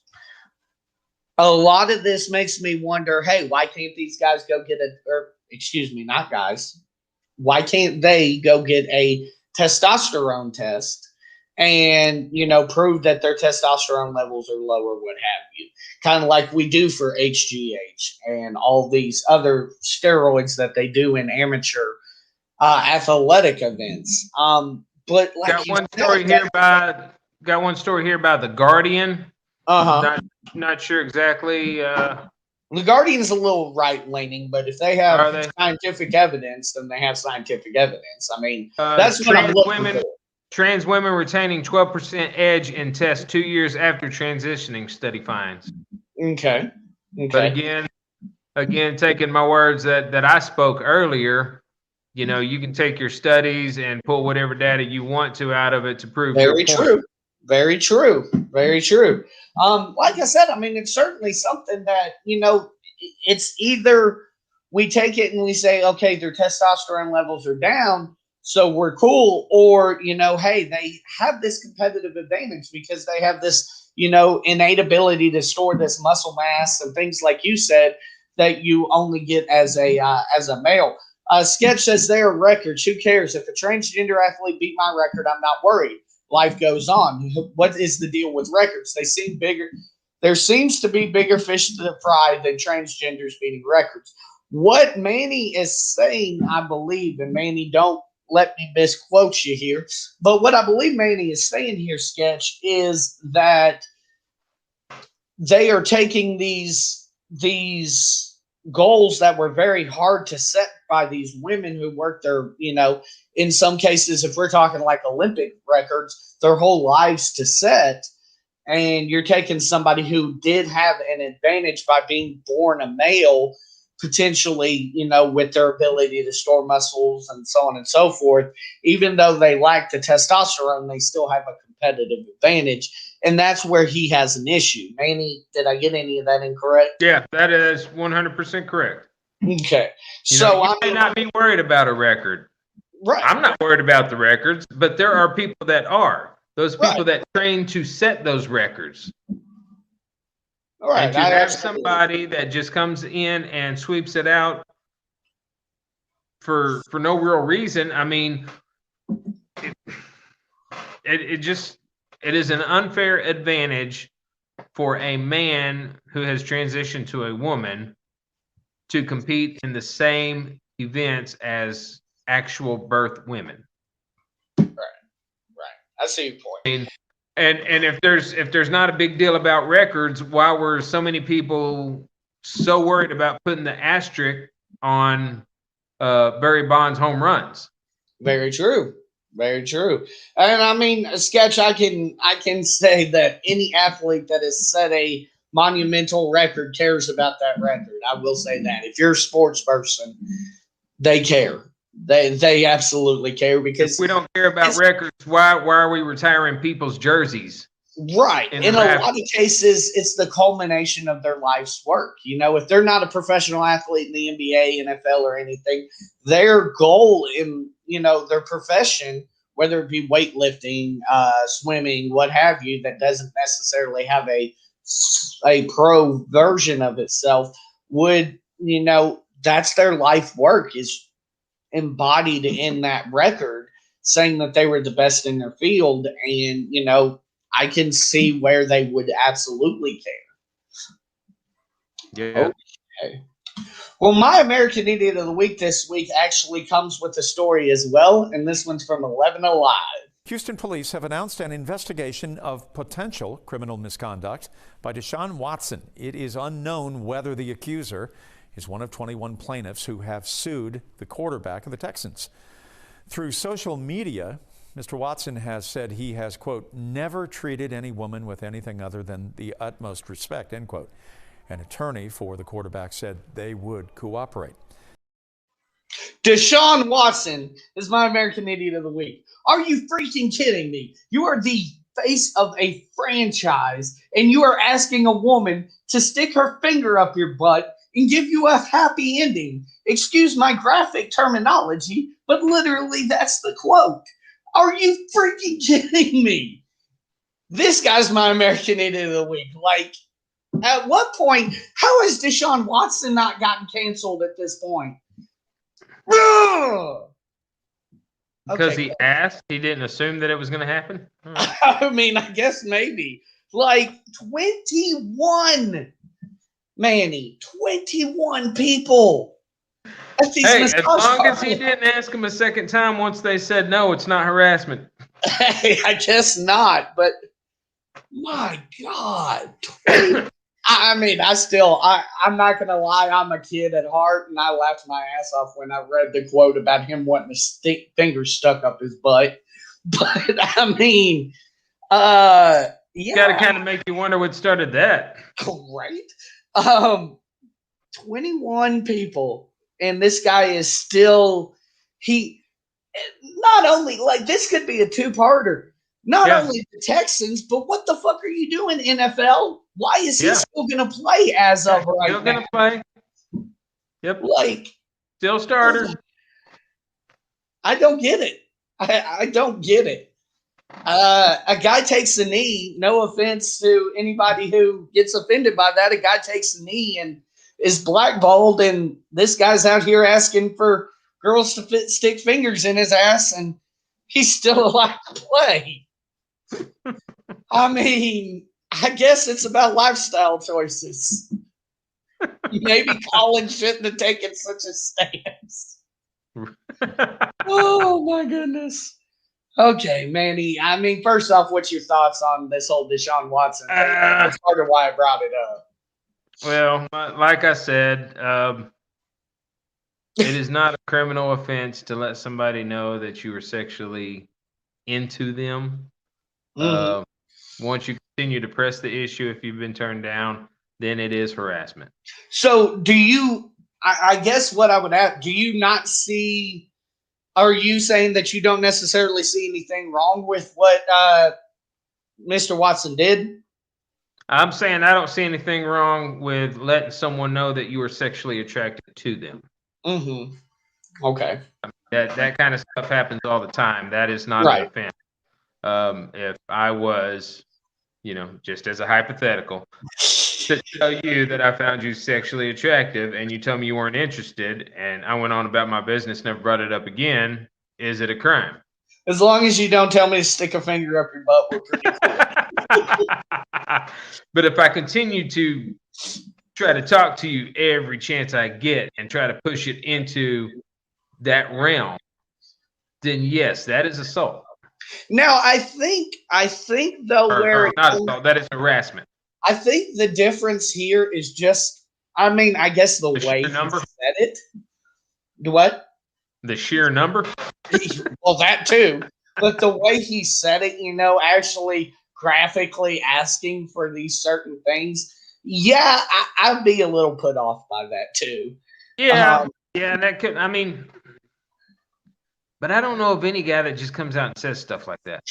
E: A lot of this makes me wonder, hey, why can't these guys go get not guys. Why can't they go get a testosterone test and, prove that their testosterone levels are lower, what have you? Kind of like we do for HGH and all these other steroids that they do in amateur athletic events. But like
F: got one story here about the Guardian. Not sure exactly.
E: The Guardian is a little right-leaning, but if they have scientific evidence, then they have scientific evidence. I mean, that's what I'm looking for.
F: Trans women retaining 12% edge in test 2 years after transitioning, study finds.
E: Okay.
F: But again, taking my words that I spoke earlier, you can take your studies and pull whatever data you want to out of it to prove your point.
E: Very true. Like I said, it's certainly something that, it's either we take it and we say, okay, their testosterone levels are down, so we're cool, or, hey, they have this competitive advantage because they have this, innate ability to store this muscle mass and things like you said that you only get as a male. Sketch says there are records. Who cares? If a transgender athlete beat my record, I'm not worried. Life goes on. What is the deal with records? They seem bigger. There seems to be bigger fish to fry than transgenders beating records. What Manny is saying, I believe, and Manny, don't let me misquote you here, but what I believe Manny is saying here, Sketch, is that they are taking these goals that were very hard to set by these women who worked their, in some cases, if we're talking like Olympic records, their whole lives to set. And you're taking somebody who did have an advantage by being born a male, potentially, with their ability to store muscles and so on and so forth. Even though they lack the testosterone, they still have a competitive advantage. And that's where he has an issue. Manny, did I get any of that incorrect?
F: Yeah, that is 100% correct.
E: Okay.
F: You may not be worried about a record.
E: Right.
F: I'm not worried about the records, but there are people that are. Those people that train to set those records.
E: All right.
F: And to have somebody that just comes in and sweeps it out for no real reason, I mean, it is an unfair advantage for a man who has transitioned to a woman to compete in the same events as actual birth women.
E: Right. I see your point.
F: I mean, and if there's not a big deal about records, why were so many people so worried about putting the asterisk on Barry Bonds' home runs?
E: Very true. Very true. And I mean, Sketch, I can say that any athlete that has set a monumental record cares about that record. I will say that. If you're a sports person, they care. They absolutely care, because
F: if we don't care about records, why are we retiring people's jerseys?
E: Right. In a lot of cases, it's the culmination of their life's work. If they're not a professional athlete in the NBA, NFL, or anything, their goal in, their profession, whether it be weightlifting, swimming, what have you, that doesn't necessarily have a pro version of itself, would, that's their life work, is embodied in that record, saying that they were the best in their field. And, I can see where they would absolutely care.
F: Yeah.
E: Okay. Well, my American Idiot of the Week this week actually comes with a story as well, and this one's from 11 Alive.
G: Houston police have announced an investigation of potential criminal misconduct by Deshaun Watson. It is unknown whether the accuser is one of 21 plaintiffs who have sued the quarterback of the Texans. Through social media, Mr. Watson has said he has, quote, never treated any woman with anything other than the utmost respect, end quote. An attorney for the quarterback said they would cooperate.
E: Deshaun Watson is my American Idiot of the Week. Are you freaking kidding me? You are the face of a franchise, and you are asking a woman to stick her finger up your butt and give you a happy ending. Excuse my graphic terminology, but literally that's the quote. Are you freaking kidding me? This guy's my American Idiot of the Week. Like, at what point, how has Deshaun Watson not gotten canceled at this point?
F: Because he asked, he didn't assume that it was going to happen?
E: I mean, I guess maybe. Like, 21, Manny, 21 people.
F: Hey, as long as he didn't ask him a second time once they said no, it's not harassment.
E: Hey, I guess not, but my God. I mean, I'm not going to lie, I'm a kid at heart, and I laughed my ass off when I read the quote about him wanting to fingers stuck up his butt. But, I mean, yeah.
F: Got to kind of make you wonder what started that.
E: Right? 21 people. And this guy is still, not only, like, this could be a two-parter. Not only the Texans, but what the fuck are you doing, NFL? Why is he still going to play as of right now?
F: Still going to play. Yep.
E: Like,
F: still starter.
E: I don't get it. I don't get it. A guy takes a knee. No offense to anybody who gets offended by that. A guy takes a knee and is blackballed, and this guy's out here asking for girls to stick fingers in his ass, and he's still allowed to play. I mean, I guess it's about lifestyle choices. Maybe Colin shouldn't have taken such a stance. Oh, my goodness. Okay, Manny. I mean, first off, what's your thoughts on this whole Deshaun Watson thing? That's part of why I brought it up.
F: Well, like I said, it is not a criminal offense to let somebody know that you were sexually into them. Once you continue to press the issue, if you've been turned down, then it is harassment.
E: So do you, I guess what I would ask, do you not see, are you saying that you don't necessarily see anything wrong with what Mr. Watson did?
F: I'm saying I don't see anything wrong with letting someone know that you are sexually attracted to them.
E: Okay.
F: That kind of stuff happens all the time. That is not an offense. If I was, just as a hypothetical, to tell you that I found you sexually attractive and you tell me you weren't interested and I went on about my business, never brought it up again, is it a crime?
E: As long as you don't tell me to stick a finger up your butt, we're pretty cool.
F: But if I continue to try to talk to you every chance I get and try to push it into that realm, then yes, that is assault.
E: Now, I think though,
F: not assault, that is harassment.
E: I think the difference here is just, I guess the way he said it. What?
F: The sheer number?
E: Well, that too. But the way he said it, actually graphically asking for these certain things, yeah, I'd be a little put off by that too.
F: Yeah, that could, but I don't know of any guy that just comes out and says stuff like that.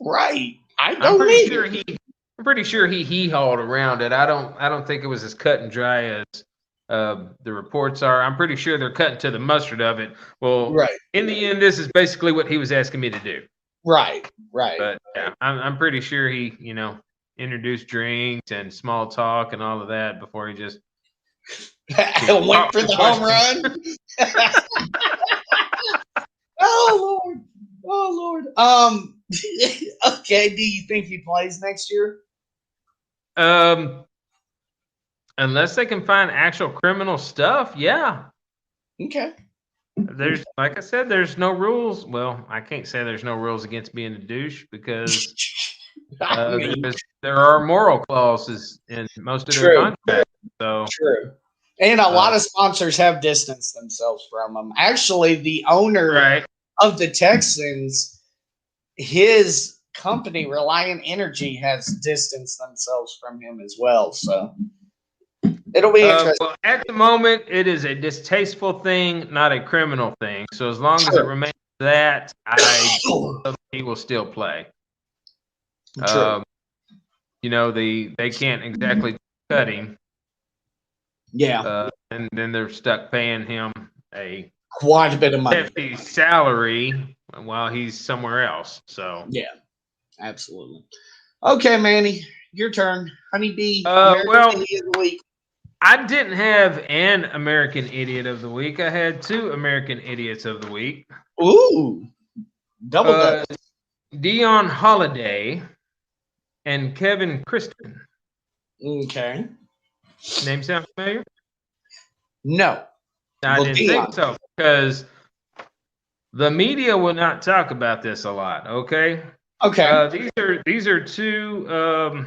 F: Right. I'm pretty sure he hee-hawed around it. I don't think it was as cut and dry as the reports are. I'm pretty sure they're cutting to the mustard of it. Well, in the end, this is basically what he was asking me to do. Right. But yeah, I'm pretty sure he, introduced drinks and small talk and all of that before he just
E: went for the home run. Oh Lord. Okay. Do you think he plays next year?
F: Unless they can find actual criminal stuff, yeah.
E: Okay.
F: There's, like I said, there's no rules. Well, I can't say there's no rules against being a douche because there are moral clauses in most of their contracts. So
E: true. And a lot of sponsors have distanced themselves from him. Actually, the owner of the Texans, his company, Reliant Energy, has distanced themselves from him as well. So it'll be interesting.
F: Well, at the moment, it is a distasteful thing, not a criminal thing. So as long as it remains that, he will still play. They can't exactly cut him.
E: Yeah.
F: And then they're stuck paying him
E: quite a bit of money,
F: hefty salary while he's somewhere else. So
E: yeah, absolutely. Okay, Manny, your turn. Honeybee.
F: Idiot of the week. I didn't have an American Idiot of the Week. I had two American Idiots of the Week.
E: Ooh, double
F: Dion Holiday and Kevin Christian.
E: Okay.
F: Name sound familiar?
E: No.
F: I didn't think so because the media will not talk about this a lot. Okay.
E: Okay.
F: These are two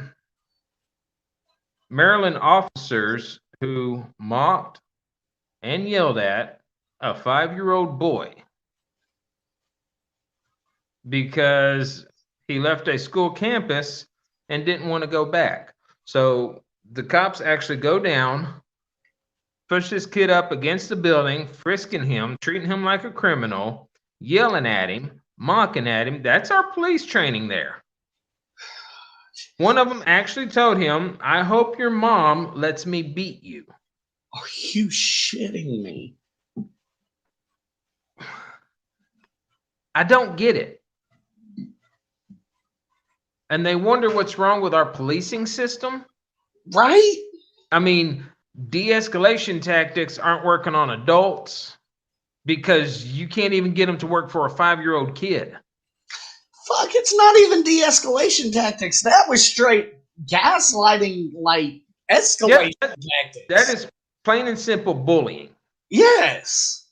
F: Maryland officers who mocked and yelled at a 5-year-old boy because he left a school campus and didn't want to go back. So the cops actually go down, push this kid up against the building, frisking him, treating him like a criminal, yelling at him, mocking at him. That's our police training there. One of them actually told him, "I hope your mom lets me beat you."
E: Are you shitting me?
F: I don't get it. And they wonder what's wrong with our policing system.
E: Right?
F: De-escalation tactics aren't working on adults because you can't even get them to work for a 5-year-old kid.
E: Fuck, it's not even de-escalation tactics. That was straight gaslighting, escalation tactics.
F: That is plain and simple bullying.
E: Yes.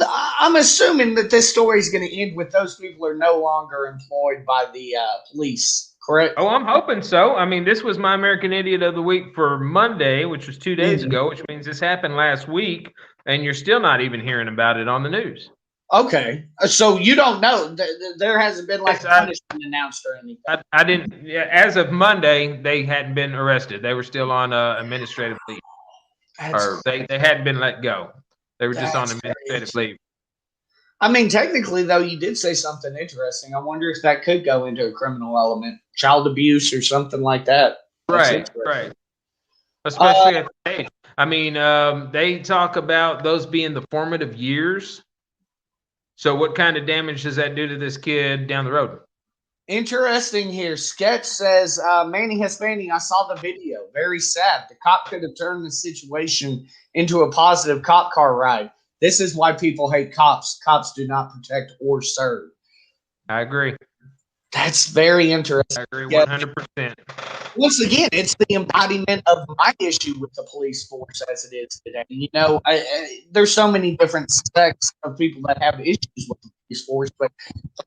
E: I'm assuming that this story is going to end with those people are no longer employed by the police, correct?
F: Oh, I'm hoping so. I mean, this was my American Idiot of the Week for Monday, which was 2 days ago, which means this happened last week, and you're still not even hearing about it on the news.
E: Okay, so you don't know. There hasn't been like a punishment announced or anything.
F: I didn't. Yeah, as of Monday, they hadn't been arrested. They were still on administrative leave, or they hadn't been let go. They were just on administrative leave.
E: I mean, technically, though, you did say something interesting. I wonder if that could go into a criminal element, child abuse or something like that.
F: Right. Especially at the age. I mean, they talk about those being the formative years. So what kind of damage does that do to this kid down the road?
E: Interesting here. Sketch says, Manny Hispani, I saw the video. Very sad. The cop could have turned the situation into a positive cop car ride. This is why people hate cops. Cops do not protect or serve.
F: I agree.
E: That's very interesting.
F: I agree 100%.
E: Once again, it's the embodiment of my issue with the police force as it is today. You know, there's so many different sects of people that have issues with the police force, but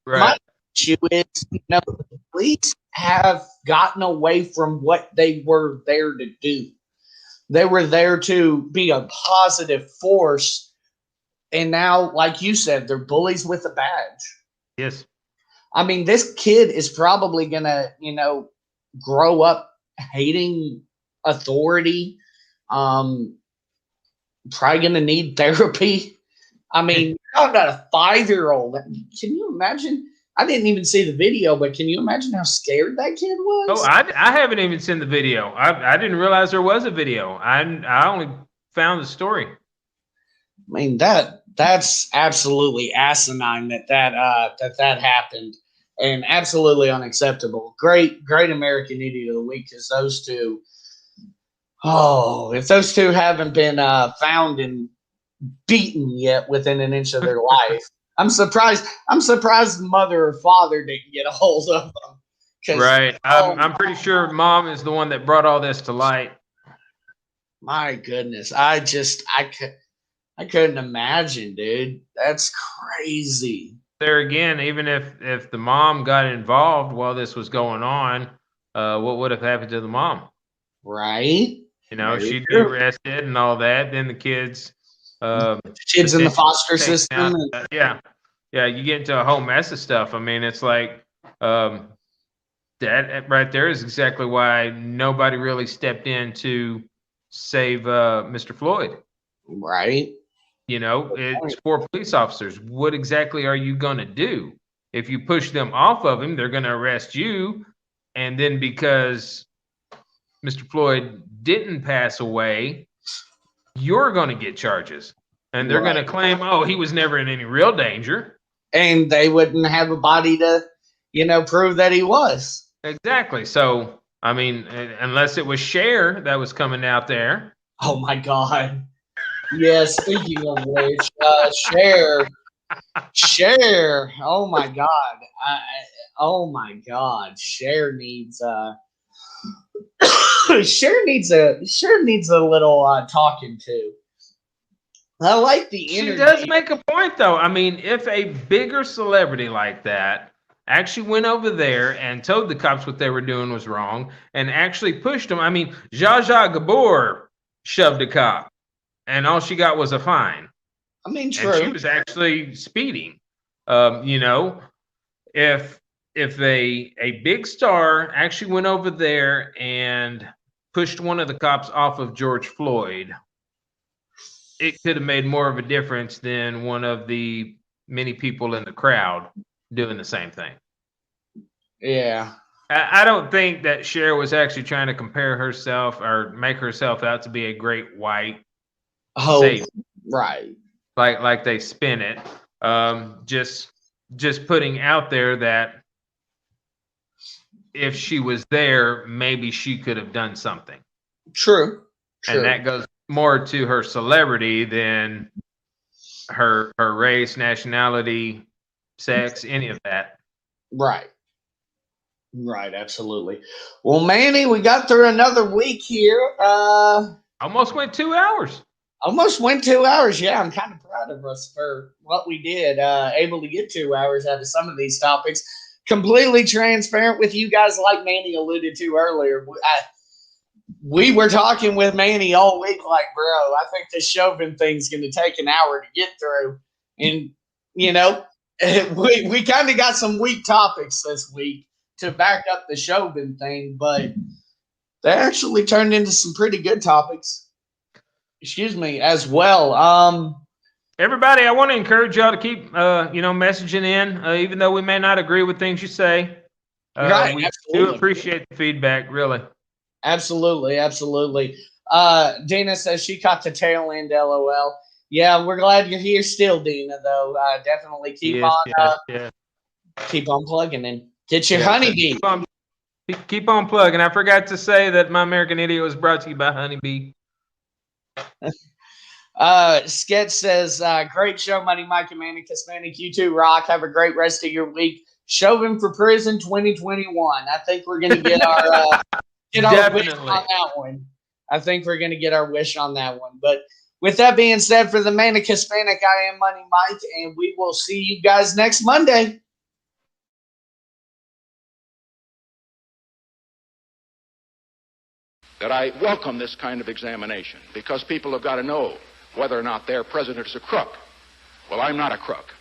E: my issue is, you know, the police have gotten away from what they were there to do. They were there to be a positive force, and now, like you said, they're bullies with a badge.
F: Yes.
E: I mean, this kid is probably going to, you know, grow up hating authority, probably going to need therapy. I mean, talking about a 5-year-old. Can you imagine? I didn't even see the video, but can you imagine how scared that kid was?
F: Oh, I haven't even seen the video. I didn't realize there was a video. I only found the story.
E: I mean, that's absolutely asinine that happened. And absolutely unacceptable. Great American Idiot of the Week, because those two, if those two haven't been found and beaten yet within an inch of their life, I'm surprised the mother or father didn't get a hold of them.
F: Right. I'm pretty sure mom is the one that brought all this to light.
E: My goodness. I couldn't imagine, dude. That's crazy.
F: There again, even if the mom got involved while this was going on, what would have happened to the mom?
E: Right.
F: You know, she'd be arrested and all that. Then the kids
E: in the foster system.
F: Yeah. You get into a whole mess of stuff. I mean, it's like that right there is exactly why nobody really stepped in to save Mr. Floyd.
E: Right.
F: You know, it's 4 police officers. What exactly are you going to do? If you push them off of him, they're going to arrest you. And then because Mr. Floyd didn't pass away, you're going to get charges. And they're going to claim, oh, he was never in any real danger.
E: And they wouldn't have a body to, you know, prove that he was.
F: Exactly. So, I mean, unless it was Cher that was coming out there.
E: Oh, my God. Yeah, speaking of which, Cher. Oh my God. Cher needs a little talking to. I like the energy.
F: She does make a point, though. I mean, if a bigger celebrity like that actually went over there and told the cops what they were doing was wrong and actually pushed them. I mean, Zsa Zsa Gabor shoved a cop. And all she got was a fine.
E: I mean, true.
F: And she was actually speeding. You know, if a big star actually went over there and pushed one of the cops off of George Floyd, it could have made more of a difference than one of the many people in the crowd doing the same thing.
E: Yeah.
F: I don't think that Cher was actually trying to compare herself or make herself out to be a great white. Safe.
E: Right.
F: Like they spin it. Just putting out there that if she was there, maybe she could have done something.
E: True.
F: And that goes more to her celebrity than her race, nationality, sex, any of that.
E: Right. Right, absolutely. Well, Manny, we got through another week here.
F: Almost went 2 hours.
E: Almost went 2 hours. Yeah, I'm kind of proud of us for what we did. Able to get 2 hours out of some of these topics. completely transparent with you guys, like Manny alluded to earlier. We were talking with Manny all week, like, bro, I think this Chauvin thing's going to take an hour to get through. And, we kind of got some weak topics this week to back up the Chauvin thing, but they actually turned into some pretty good topics. As well.
F: Everybody, I want to encourage y'all to keep, messaging in, even though we may not agree with things you say.
E: Right,
F: we
E: absolutely.
F: do appreciate the feedback, really.
E: Absolutely. Dina says she caught the tail end, LOL. Yeah, we're glad you're here still, Dina, though. Definitely keep on plugging in. Get your honeybee.
F: Keep on plugging. I forgot to say that My American Idiot was brought to you by Honeybee.
E: Sketch says, great show, Money Mike and Manny Hispanic. You too, Rock. Have a great rest of your week. Chauvin for prison 2021. I think we're going to get our wish on that one. I think we're going to get our wish on that one. But with that being said, for the Manic Hispanic, I am Money Mike, and we will see you guys next Monday.
H: That I welcome this kind of examination because people have got to know whether or not their president is a crook. Well, I'm not a crook.